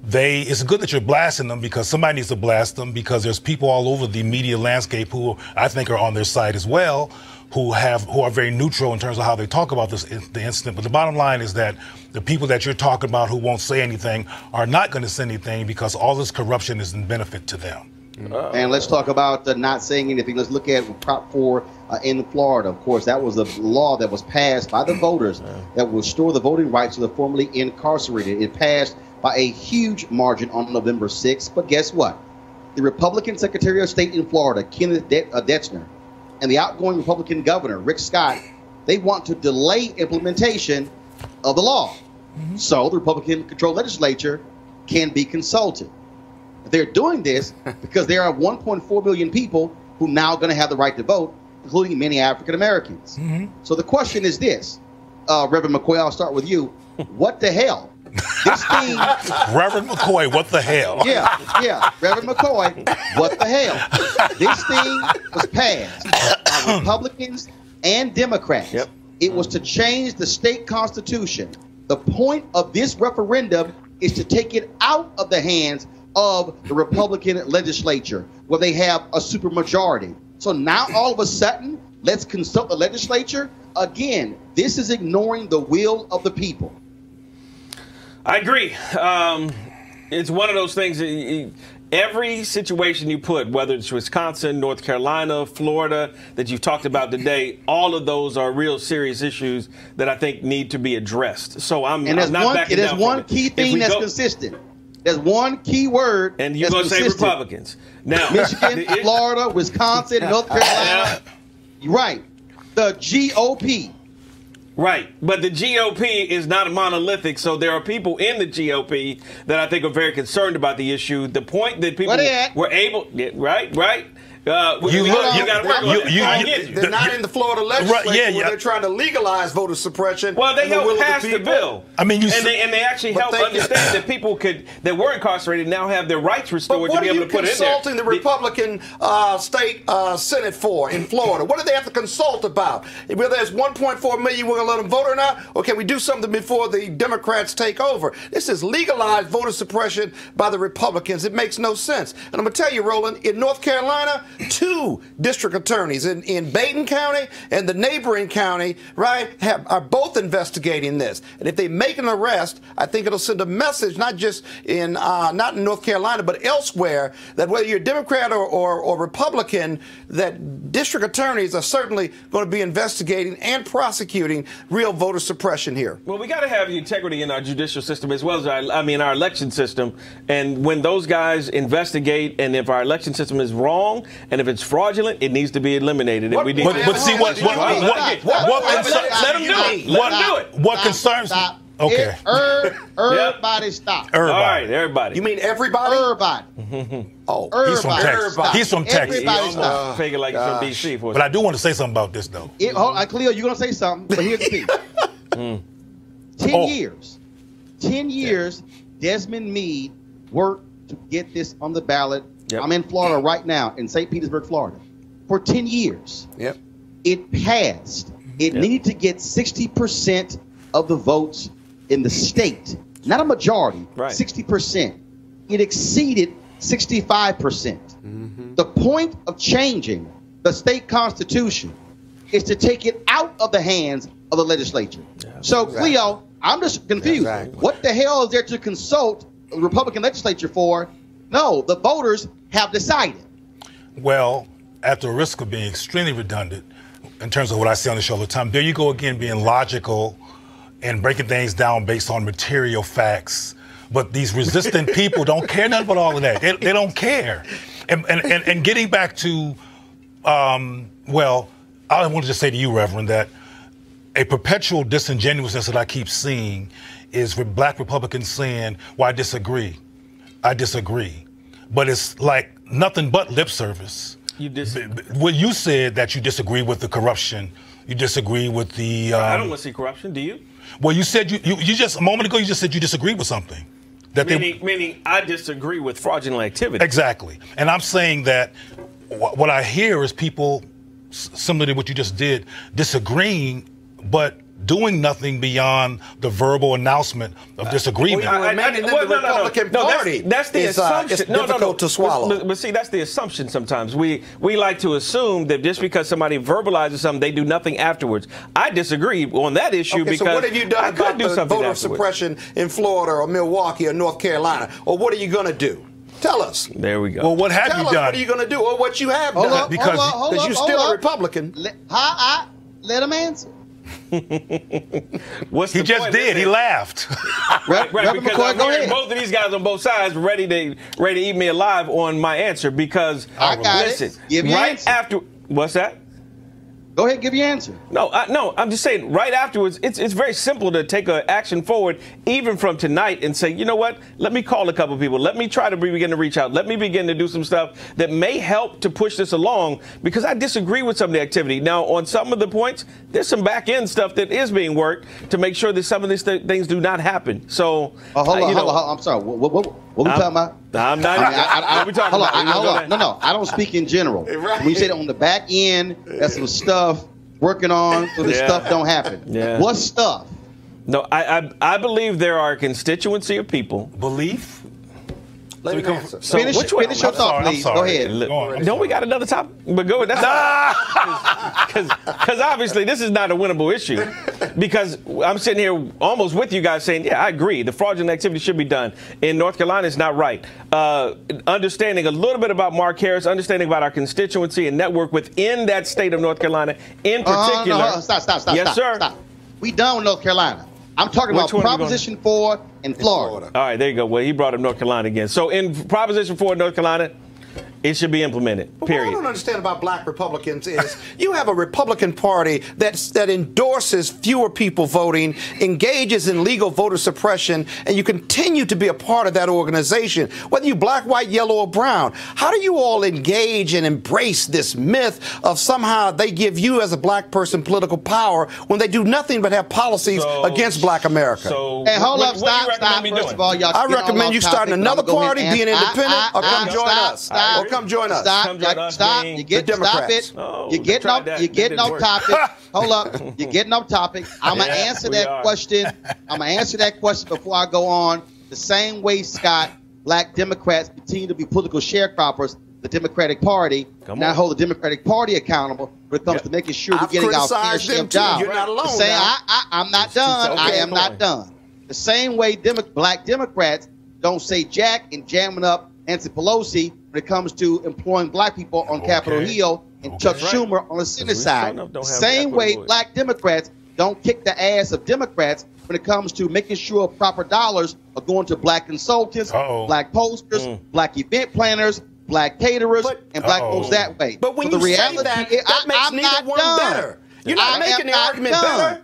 it's good that you're blasting them, because somebody needs to blast them, because there's people all over the media landscape who I think are on their side as well, who are very neutral in terms of how they talk about the incident. But the bottom line is that the people that you're talking about who won't say anything are not going to say anything, because all this corruption is in benefit to them. And let's talk about not saying anything. Let's look at Prop 4 in Florida. Of course, that was a law that was passed by the voters that will restore the voting rights to the formerly incarcerated. It passed by a huge margin on November 6th. But guess what? The Republican Secretary of State in Florida, Kenneth Detzner, and the outgoing Republican governor, Rick Scott, they want to delay implementation of the law. So the Republican-controlled legislature can be consulted. They're doing this because there are 1.4 million people who now going to have the right to vote, including many African Americans. So the question is this, Reverend McCoy, I'll start with you. What the hell? This thing, Reverend McCoy, what the hell? Yeah, Reverend McCoy, what the hell? This thing was passed by Republicans and Democrats. It was to change the state constitution. The point of this referendum is to take it out of the hands of the Republican legislature, where they have a supermajority. So now all of a sudden, let's consult the legislature. Again, this is ignoring the will of the people. I agree. It's one of those things. Every situation you put, whether it's Wisconsin, North Carolina, Florida, that you've talked about today, all of those are real serious issues that I think need to be addressed. So I'm not backing down from it. There's one key thing that's consistent. There's one key word. And you're going to say Republicans. Now, Michigan, Florida, Wisconsin, North Carolina. Right. The GOP. Right. But the GOP is not monolithic, so there are people in the GOP that I think are very concerned about the issue. The point that people were able, right. They're not in the Florida legislature where they're trying to legalize voter suppression. Well, they helped pass the bill. I mean, they actually helped understand that people that were incarcerated now have their rights restored to be able to put it in there. What are you consulting the Republican state Senate for in Florida? What do they have to consult about? Whether there's 1.4 million, we're going to let them vote or not? Or can we do something before the Democrats take over? This is legalized voter suppression by the Republicans. It makes no sense. And I'm going to tell you, Roland, in North Carolina, 2 district attorneys in Baden County and the neighboring county, right, are both investigating this. And if they make an arrest, I think it'll send a message, not just in not in North Carolina, but elsewhere, that whether you're Democrat or Republican, that district attorneys are certainly going to be investigating and prosecuting real voter suppression here. Well, we got to have integrity in our judicial system as well as our election system. And when those guys investigate, and if our election system is wrong, and if it's fraudulent, it needs to be eliminated. And we need let them do it. What concerns me? Okay. Everybody stop. All right, everybody. You mean everybody? Everybody. Oh, He's from Texas. Everybody stop. Figure like he's from D.C. But I do want to say something about this, though. Hold on, Cleo, you're going to say something, but here's the thing. 10 years. 10 years, Desmond Meade worked to get this on the ballot. I'm in Florida right now, in St. Petersburg, Florida, for 10 years. It passed. It needed to get 60% of the votes in the state, not a majority, 60%. It exceeded 65%. The point of changing the state constitution is to take it out of the hands of the legislature. So, Cleo, I'm just confused. What the hell is there to consult the Republican legislature for? No, the voters have decided. Well, at the risk of being extremely redundant in terms of what I say on the show all the time, there you go again, being logical and breaking things down based on material facts. But these resistant people don't care nothing about all of that. They don't care. And getting back to, well, I want to just say to you, Reverend, that a perpetual disingenuousness that I keep seeing is for black Republicans saying, well, I disagree. I disagree. But it's like nothing but lip service. Well, you said that you disagree with the corruption. You disagree with the... I don't want to see corruption. Do you? Well, you said you just, a moment ago, you just said you disagree with something. That meaning I disagree with fraudulent activity. Exactly. And I'm saying that what I hear is people, similar to what you just did, disagreeing, but doing nothing beyond the verbal announcement of disagreement. The Republican Party that's the assumption. It's difficult to swallow. But see, that's the assumption sometimes. We like to assume that just because somebody verbalizes something, they do nothing afterwards. I disagree on that issue because so what have you done about the voter suppression in Florida or Milwaukee or North Carolina? Or what are you going to do? Tell us. There we go. Well, what have you done? What are you going to do or what you have done? Because you're still a Republican. Let him answer. What's he the just point? did. He laughed. right, because I'm hearing both of these guys on both sides ready to eat me alive on my answer because listen, right after what's that? Go ahead, give your answer. No, I'm just saying right afterwards, it's very simple to take an action forward, even from tonight, and say, you know what? Let me call a couple people. Let me try to begin to reach out. Let me begin to do some stuff that may help to push this along because I disagree with some of the activity. Now, on some of the points, there's some back end stuff that is being worked to make sure that some of these things do not happen. So, hold on. I'm sorry. What we talking about? I'm not. What we talking about? Hold on. No. I don't speak in general. Right. When you said on the back end, that's some stuff working on so this stuff don't happen. Yeah. What stuff? No, I believe there are a constituency of people. Belief? Let me answer. So finish your thought, please. Go ahead. Don't we got another topic? But go ahead. Because obviously this is not a winnable issue. Because I'm sitting here almost with you guys saying, yeah, I agree. The fraudulent activity should be done. In North Carolina, it's not right. Understanding a little bit about Mark Harris, understanding about our constituency and network within that state of North Carolina in particular. Stop. Yes, sir. Stop. We done with North Carolina. I'm talking about Proposition 4 in Florida. All right, there you go. Well, he brought up North Carolina again. So in Proposition 4 in North Carolina, it should be implemented, period. What I don't understand about black Republicans is you have a Republican Party that endorses fewer people voting, engages in legal voter suppression, and you continue to be a part of that organization, whether you black, white, yellow, or brown. How do you all engage and embrace this myth of somehow they give you as a black person political power when they do nothing but have policies against black America? Hey, hold up, stop. First of all, y'all I recommend you starting another party, being independent, or come join us. Come join us. Stop. You get it. You getting off topic. Hold up. You're getting off topic. I'm gonna answer that question. I'm gonna answer that question before I go on. The same way, Scott, black Democrats continue to be political sharecroppers. The Democratic Party, and I hold the Democratic Party accountable when it comes to making sure we're getting our fair share of jobs. You're not alone. I'm not done. I am not done. The same way black Democrats don't say jack and jamming up Nancy Pelosi when it comes to employing black people on Capitol Hill and Chuck Schumer on the Senate side. The same way black Democrats don't kick the ass of Democrats when it comes to making sure proper dollars are going to black consultants, black posters, black event planners, black caterers, and black folks that way. But when you say that makes neither one better. You're not making the argument better.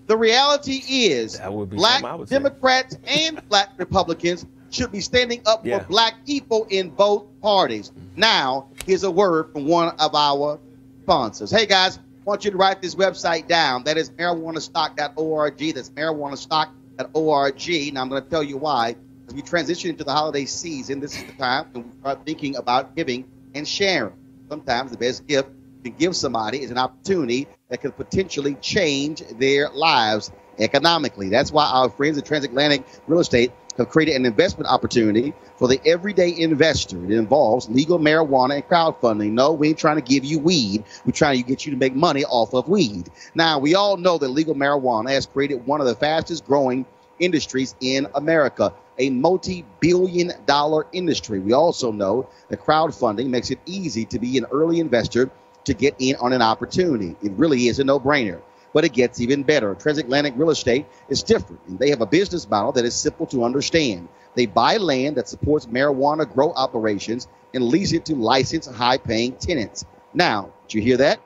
The reality is black Democrats and black Republicans should be standing up for black people in both parties. Now, here's a word from one of our sponsors. Hey, guys, I want you to write this website down. That is marijuanastock.org. That's marijuanastock.org. Now, I'm going to tell you why. As we transition into the holiday season, this is the time when we start thinking about giving and sharing. Sometimes the best gift you can give somebody is an opportunity that could potentially change their lives economically. That's why our friends at Transatlantic Real Estate have created an investment opportunity for the everyday investor. It involves legal marijuana and crowdfunding. No, we ain't trying to give you weed. We're trying to get you to make money off of weed. Now, we all know that legal marijuana has created one of the fastest growing industries in America, a multi-billion-dollar industry. We also know that crowdfunding makes it easy to be an early investor to get in on an opportunity. It really is a no-brainer. But it gets even better. Transatlantic Real Estate is different, and they have a business model that is simple to understand. They buy land that supports marijuana grow operations and lease it to licensed, high-paying tenants. Now, did you hear that?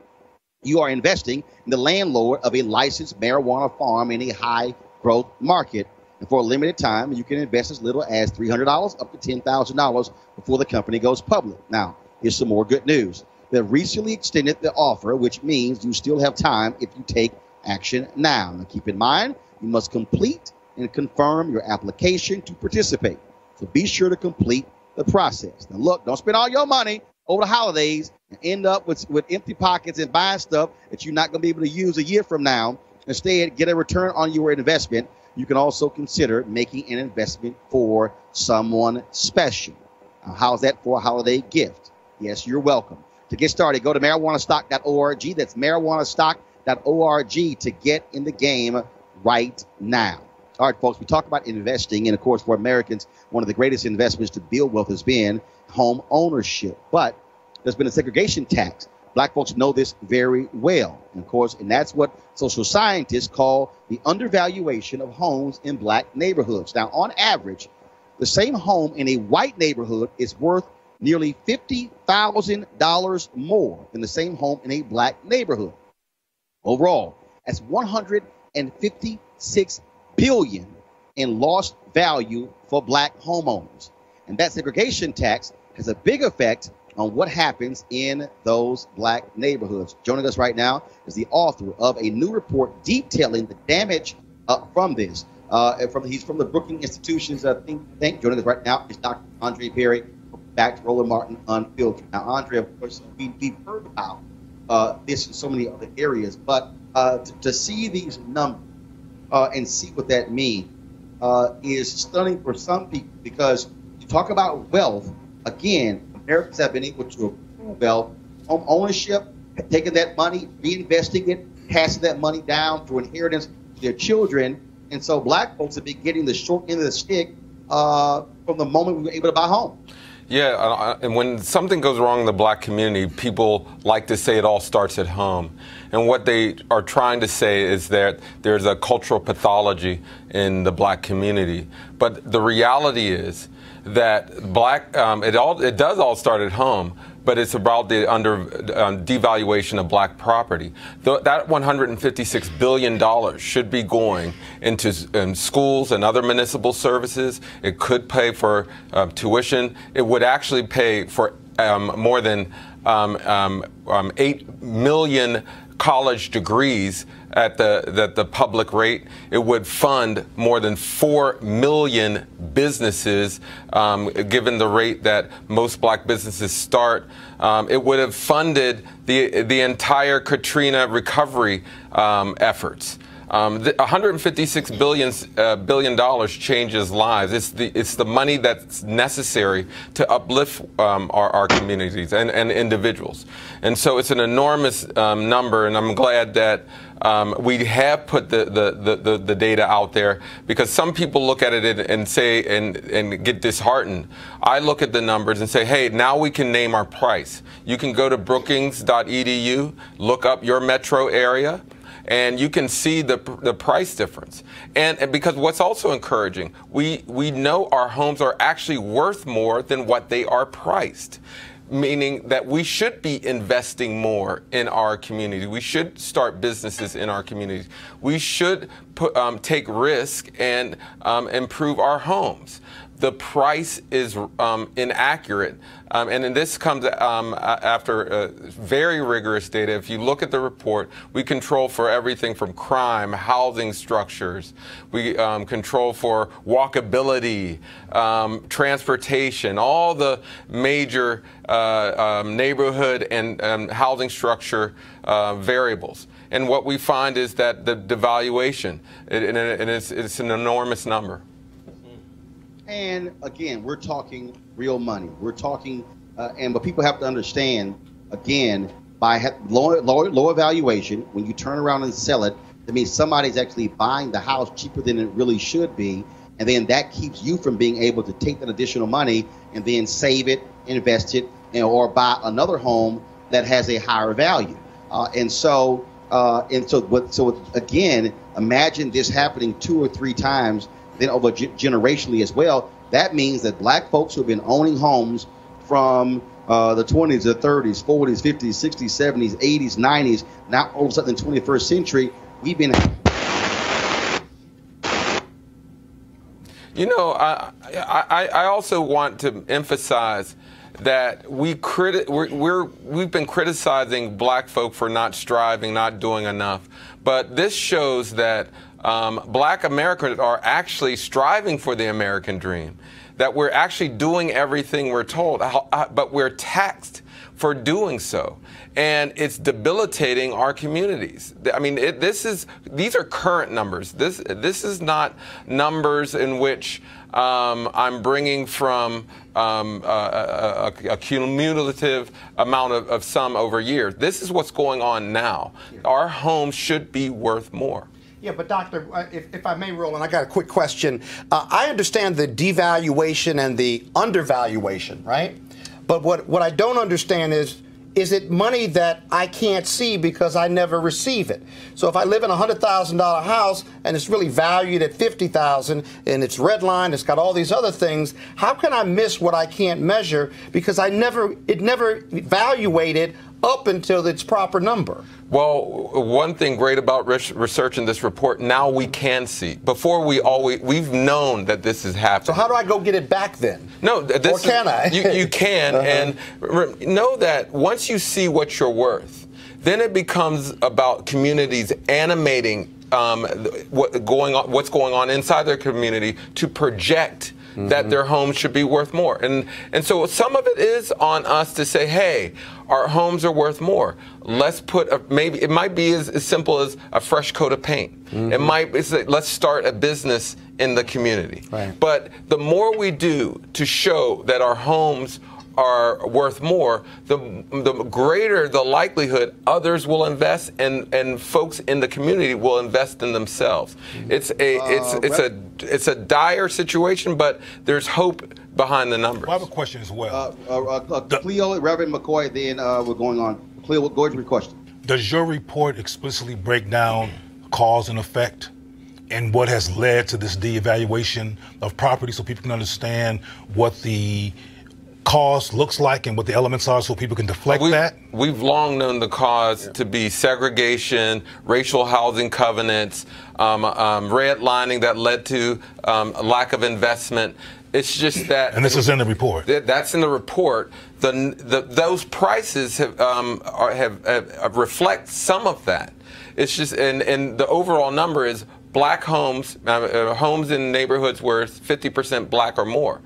You are investing in the landlord of a licensed marijuana farm in a high-growth market. And for a limited time, you can invest as little as $300 up to $10,000 before the company goes public. Now, here's some more good news. They recently extended the offer, which means you still have time if you take action now. Now, keep in mind, you must complete and confirm your application to participate. So be sure to complete the process. Now, look, don't spend all your money over the holidays and end up with empty pockets and buying stuff that you're not going to be able to use a year from now. Instead, get a return on your investment. You can also consider making an investment for someone special. Now, how's that for a holiday gift? Yes, you're welcome. To get started, go to marijuanastock.org. That's marijuanastock.org to get in the game right now. All right, folks, we talk about investing. And, of course, for Americans, one of the greatest investments to build wealth has been home ownership. But there's been a segregation tax. Black folks know this very well. And, of course, and that's what social scientists call the undervaluation of homes in black neighborhoods. Now, on average, the same home in a white neighborhood is worth nearly $50,000 more than the same home in a black neighborhood. Overall, that's $156 billion in lost value for black homeowners. And that segregation tax has a big effect on what happens in those black neighborhoods. Joining us right now is the author of a new report detailing the damage from this. He's from the Brookings Institution's think tank. Joining us right now is Dr. Andre Perry. Back to Roland Martin Unfiltered. Now, Andre, of course, we've heard about this in so many other areas, but to see these numbers and see what that means is stunning for some people, because you talk about wealth. Again, Americans have been able to improve wealth, home ownership, taking that money, reinvesting it, passing that money down through inheritance to their children. And so black folks have been getting the short end of the stick from the moment we were able to buy home. Yeah, and when something goes wrong in the black community, people like to say it all starts at home. And what they are trying to say is that there's a cultural pathology in the black community. But the reality is that it does all start at home, but it's about the devaluation of black property. That $156 billion should be going into schools and other municipal services. It could pay for tuition. It would actually pay for more than 8 million college degrees at the public rate. It would fund more than 4 million businesses, given the rate that most black businesses start. It would have funded the entire Katrina recovery efforts. $156 billion changes lives. It's the money that's necessary to uplift our communities and individuals. And so it's an enormous number, and I'm glad that we have put the data out there, because some people look at it and say and get disheartened. I look at the numbers and say, hey, now we can name our price. You can go to brookings.edu, look up your metro area, and you can see the price difference. And because what's also encouraging, we know our homes are actually worth more than what they are priced, meaning that we should be investing more in our community. We should start businesses in our communities. We should take risk and improve our homes. The price is inaccurate. And this comes after very rigorous data. If you look at the report, we control for everything from crime, housing structures. We control for walkability, transportation, all the major neighborhood and housing structure variables. And what we find is that the devaluation, and it's an enormous number. And again, we're talking real money. We're talking, but people have to understand, again, by lower valuation, when you turn around and sell it, that means somebody's actually buying the house cheaper than it really should be. And then that keeps you from being able to take that additional money and then save it, invest it, or buy another home that has a higher value. So again, imagine this happening 2 or 3 times, then over generationally as well. That means that black folks who have been owning homes from the 20s, the 30s, 40s, 50s, 60s, 70s, 80s, 90s, now all of a sudden in the 21st century, we've been. You know, I also want to emphasize that we've been criticizing black folk for not striving, not doing enough. But this shows that black Americans are actually striving for the American dream, that we're actually doing everything we're told, but we're taxed for doing so. And it's debilitating our communities. I mean, these are current numbers. This is not numbers in which I'm bringing from a cumulative amount of sum over years. This is what's going on now. Our homes should be worth more. Yeah, but Doctor, if I may, Roland, I got a quick question. I understand the devaluation and the undervaluation, right? But what I don't understand is it money that I can't see because I never receive it? So if I live in a $100,000 house and it's really valued at $50,000 and it's redlined, it's got all these other things, how can I miss what I can't measure because it never evaluated up until its proper number? Well, one thing great about researching this report, now we can see. Before we've known that this is happening. So how do I go get it back then? No, or can I? You can, and know that once you see what you're worth, then it becomes about communities animating what's going on inside their community to project that their homes should be worth more. And so some of it is on us to say, hey, our homes are worth more. Let's put maybe it might be as simple as a fresh coat of paint. It might be, let's start a business in the community. Right. But the more we do to show that our homes are worth more, the greater the likelihood others will invest, and folks in the community will invest in themselves. It's a dire situation, but there's hope behind the numbers. I have a question as well. Cleo, Reverend McCoy, then we're going on. Cleo, go ahead with your question. Does your report explicitly break down cause and effect and what has led to this de-evaluation of property so people can understand what the cause looks like and what the elements are so people can deflect that? We've long known the cause to be segregation, racial housing covenants, redlining that led to a lack of investment. It's just that, and this is in the report. That's in the report. Those prices have reflect some of that. It's just, and the overall number is black homes, homes in neighborhoods where 50% black or more,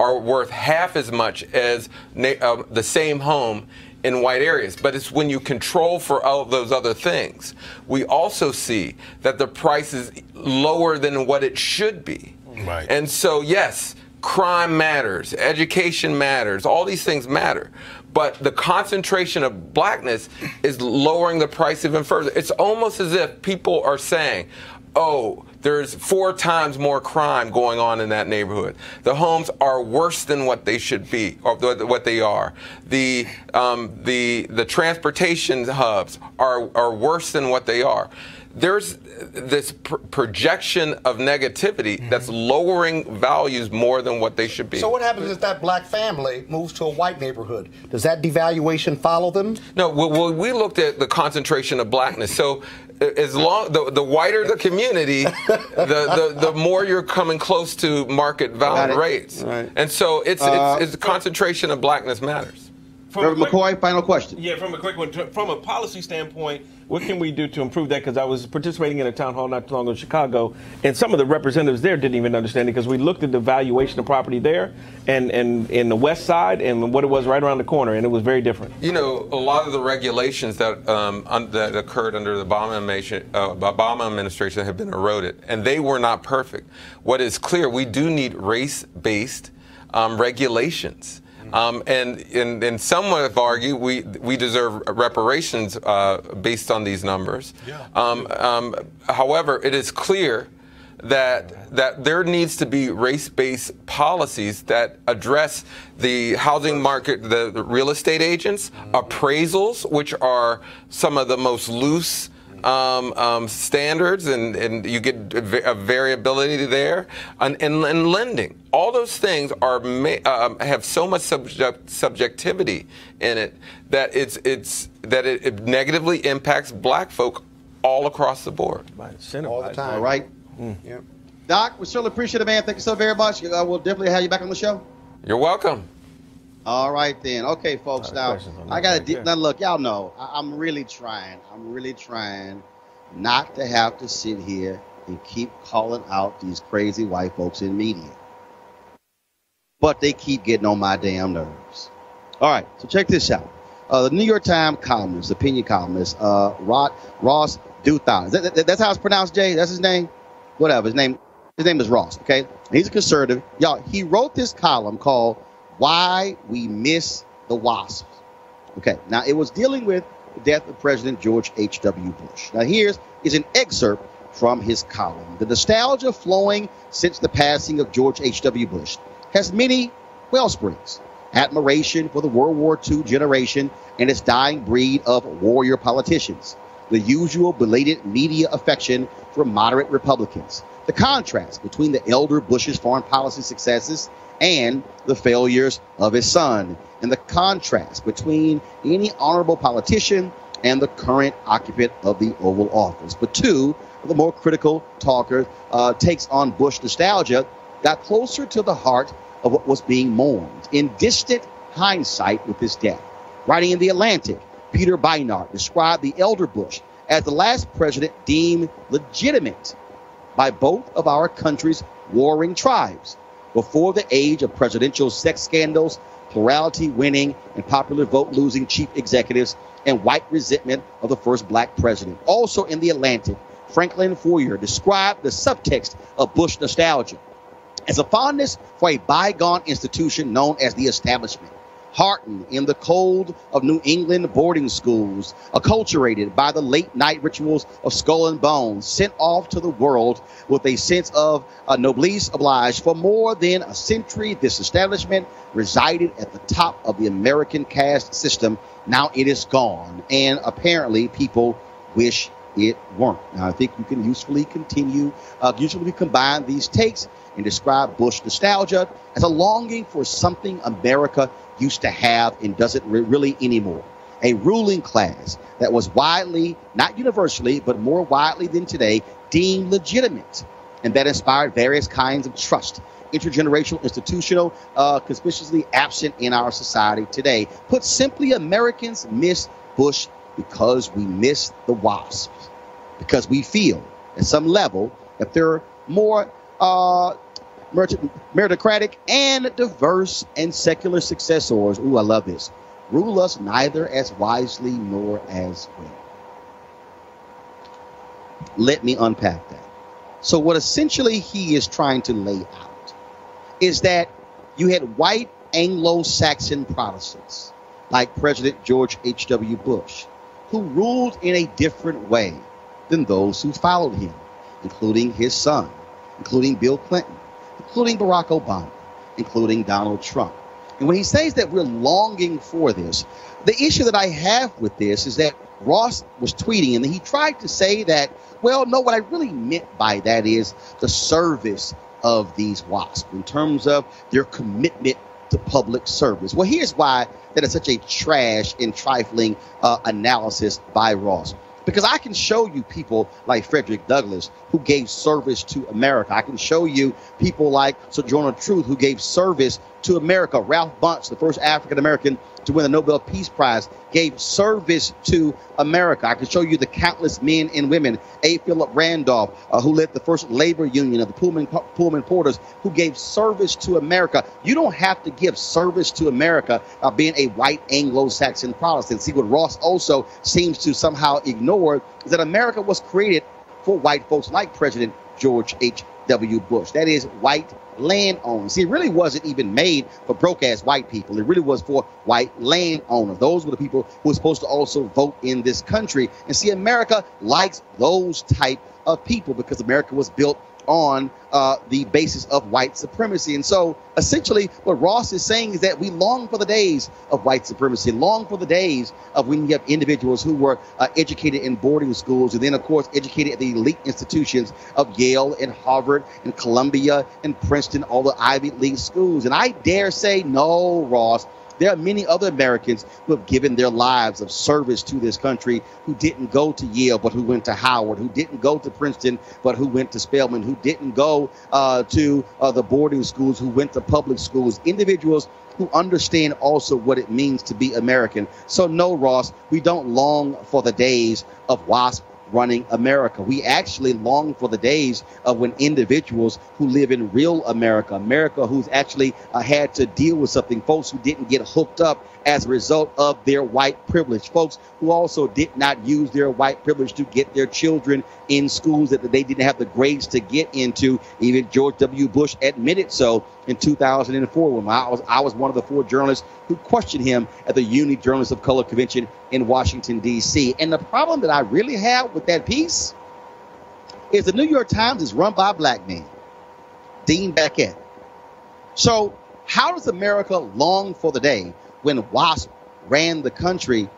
are worth half as much as the same home in white areas. But it's when you control for all those other things. We also see that the price is lower than what it should be. Right. And so, yes, crime matters, education matters, all these things matter. But the concentration of blackness is lowering the price even further. It's almost as if people are saying, oh, there's 4 times more crime going on in that neighborhood. The homes are worse than what they should be, or what they are. The transportation hubs are worse than what they are. There's this projection of negativity that's lowering values more than what they should be. So what happens if that black family moves to a white neighborhood? Does that devaluation follow them? No, well, we looked at the concentration of blackness. So as long the whiter the community, the more you're coming close to market value rates. Right. And so it's concentration of blackness matters. Reverend McCoy, final question. Yeah, from a quick one. From a policy standpoint, what can we do to improve that? Because I was participating in a town hall not too long ago in Chicago, and some of the representatives there didn't even understand it because we looked at the valuation of property there and in the west side and what it was right around the corner, and it was very different. You know, a lot of the regulations that that occurred under the Obama administration have been eroded, and they were not perfect. What is clear, we do need race-based regulations. And some have argued we deserve reparations based on these numbers. Yeah. However, it is clear that there needs to be race-based policies that address the housing market, the real estate agents, appraisals, which are some of the most loose standards, and you get a variability there, and lending. All those things are have so much subjectivity in it that it negatively impacts black folk all across the board. All the time. All right. Yep. Doc, we certainly appreciate it, man. Thank you so very much. We'll definitely have you back on the show. You're welcome. All right, then. Okay, folks. Now, I got to now look, y'all know, I'm really trying not to have to sit here and keep calling out these crazy white folks in media. But they keep getting on my damn nerves. All right, so check this out. The New York Times columnist, opinion columnist, Ross Douthat. That's how it's pronounced, Jay? That's his name? Whatever. His name is Ross, okay? He's a conservative. Y'all, he wrote this column called Why We Miss the Wasps. Okay, now it was dealing with the death of President George H.W. Bush. Now here's an excerpt from his column. The nostalgia flowing since the passing of George H.W. Bush has many wellsprings. Admiration for the World War II generation and its dying breed of warrior politicians. The usual belated media affection for moderate Republicans. The contrast between the elder Bush's foreign policy successes and the failures of his son, and the contrast between any honorable politician and the current occupant of the Oval Office. But two of the more critical talkers takes on Bush nostalgia got closer to the heart of what was being mourned in distant hindsight with his death. Writing in The Atlantic, Peter Beinart described the elder Bush as the last president deemed legitimate by both of our country's warring tribes before the age of presidential sex scandals, plurality winning and popular vote losing chief executives, and white resentment of the first black president. Also in The Atlantic, Franklin Foer described the subtext of Bush nostalgia as a fondness for a bygone institution known as the establishment, heartened in the cold of New England boarding schools, acculturated by the late-night rituals of Skull and Bones, sent off to the world with a sense of noblesse oblige. For more than a century, this establishment resided at the top of the American caste system. Now it is gone, and apparently people wish it weren't. Now, I think you can usefully combine these takes and describe Bush nostalgia as a longing for something America used to have and doesn't really anymore. A ruling class that was widely, not universally, but more widely than today, deemed legitimate, and that inspired various kinds of trust, intergenerational, institutional, conspicuously absent in our society today. Put simply, Americans miss Bush because we miss the wasps, because we feel at some level that they're more meritocratic and diverse and secular successors. Ooh, I love this. Rule us neither as wisely nor as well. Let me unpack that. So what essentially he is trying to lay out is that you had white Anglo-Saxon Protestants like President George H.W. Bush, who ruled in a different way than those who followed him, including his son, including Bill Clinton, including Barack Obama, including Donald Trump. And when he says that we're longing for this, the issue that I have with this is that Ross was tweeting and he tried to say that, well, no, what I really meant by that is the service of these WASPs in terms of their commitment to public service. Well, here's why that is such a trash and trifling analysis by Ross. Because I can show you people like Frederick Douglass who gave service to America. I can show you people like Sojourner Truth who gave service to America. Ralph Bunche, the first African-American to win the Nobel Peace Prize, gave service to America. I can show you the countless men and women. A. Philip Randolph, who led the first labor union of the Pullman Porters, who gave service to America. You don't have to give service to America by being a white Anglo-Saxon Protestant. See, what Ross also seems to somehow ignore is that America was created for white folks like President George H.W. Bush. That is, white landowners. See, it really wasn't even made for broke-ass white people. It really was for white landowners. Those were the people who were supposed to also vote in this country. And see, America likes those type of people because America was built on the basis of white supremacy. And so essentially what Ross is saying is that we long for the days of white supremacy, long for the days of when you have individuals who were educated in boarding schools and then, of course, educated at the elite institutions of Yale and Harvard and Columbia and Princeton, all the Ivy League schools. And I dare say, no, Ross, there are many other Americans who have given their lives of service to this country who didn't go to Yale but who went to Howard, who didn't go to Princeton but who went to Spelman, who didn't go to the boarding schools, who went to public schools, individuals who understand also what it means to be American. So no, Ross, we don't long for the days of WASP running America. We actually long for the days of when individuals who live in real America, America who's actually had to deal with something, folks who didn't get hooked up as a result of their white privilege, folks who also did not use their white privilege to get their children in schools that they didn't have the grades to get into. Even George W. Bush admitted so in 2004 when I was one of the 4 journalists who questioned him at the Uni Journalists of Color Convention in Washington, D.C. And the problem that I really have with that piece is the New York Times is run by a black man, Dean Baquet. So how does America long for the day when WASP ran the country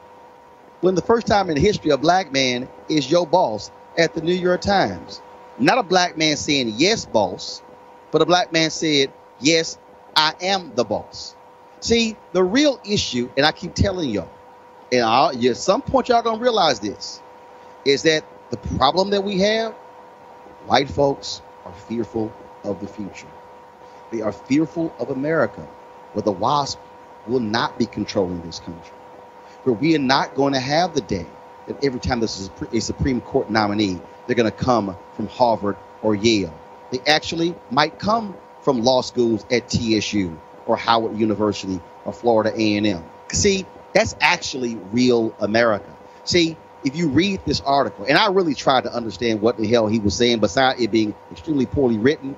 when the first time in the history a black man is your boss at the New York Times? Not a black man saying, yes, boss, but a black man said, yes, I am the boss. See, the real issue, and I keep telling y'all, and at some point y'all gonna realize this, is that the problem that we have, white folks are fearful of the future. They are fearful of America, where the WASP will not be controlling this country, where we are not going to have the day that every time this is a Supreme Court nominee, they're going to come from Harvard or Yale. They actually might come from law schools at TSU or Howard University or Florida A&M. See, that's actually real America. See, if you read this article, and I really tried to understand what the hell he was saying, besides it being extremely poorly written,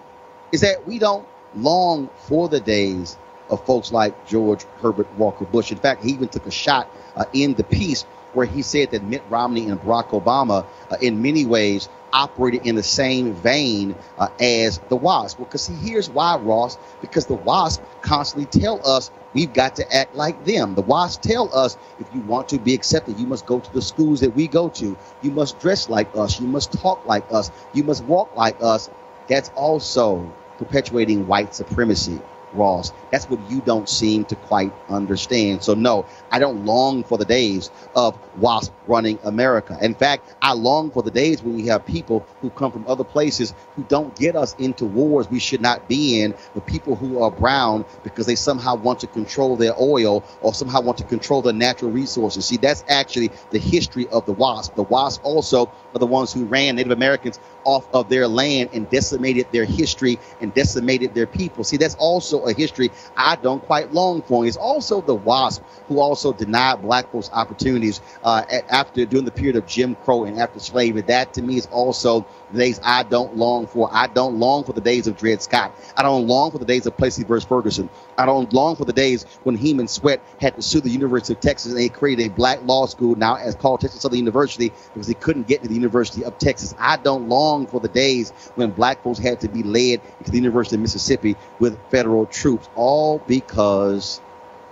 is that we don't long for the days of folks like George Herbert Walker Bush. In fact, he even took a shot in the piece where he said that Mitt Romney and Barack Obama, in many ways, operated in the same vein as the WASP. Well, because see, here's why, Ross, because the WASP constantly tell us we've got to act like them. The WASP tell us if you want to be accepted, you must go to the schools that we go to. You must dress like us. You must talk like us. You must walk like us. That's also perpetuating white supremacy, Ross. That's what you don't seem to quite understand. So no, I don't long for the days of WASP running America. In fact, I long for the days when we have people who come from other places who don't get us into wars we should not be in, with people who are brown because they somehow want to control their oil or somehow want to control their natural resources. See, that's actually the history of the WASP. The WASP also are the ones who ran Native Americans off of their land and decimated their history and decimated their people. See, that's also a history I don't quite long for. It's also the WASP who also denied black folks opportunities after during the period of Jim Crow and after slavery. That to me is also the days I don't long for. I don't long for the days of Dred Scott. I don't long for the days of Plessy versus Ferguson. I don't long for the days when Heman Sweat had to sue the University of Texas and they created a black law school now as called Texas Southern University because he couldn't get to the University of Texas. I don't long for the days when black folks had to be led into the University of Mississippi with federal troops, all because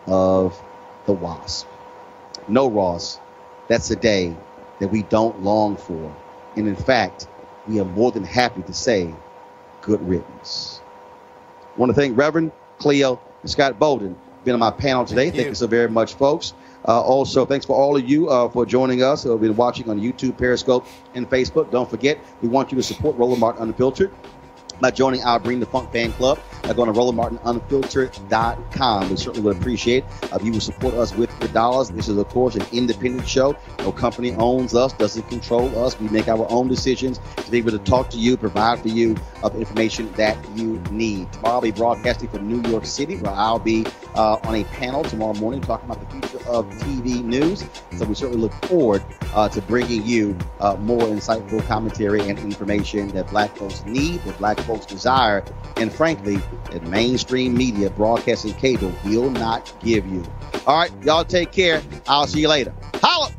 of the WASP. No, Ross, that's a day that we don't long for. And in fact, we are more than happy to say good riddance. I want to thank Reverend Cleo and Scott Bolden being on my panel today. Thank you so very much, folks. Also, thanks for all of you for joining us who have been watching on YouTube, Periscope, and Facebook. Don't forget, we want you to support Roland Martin Unfiltered. by joining our Bring the Funk fan club by going to RolandMartinUnfiltered.com. We certainly would appreciate if you would support us with your dollars. This is, of course, an independent show. No company owns us, doesn't control us. We make our own decisions to be able to talk to you, provide for you of information that you need. Tomorrow I'll be broadcasting from New York City, where I'll be on a panel tomorrow morning talking about the future of TV news. So we certainly look forward to bringing you more insightful commentary and information that black folks need, that black folks desire, and frankly, that mainstream media, broadcasting cable will not give you. All right, y'all take care. I'll see you later. Holla!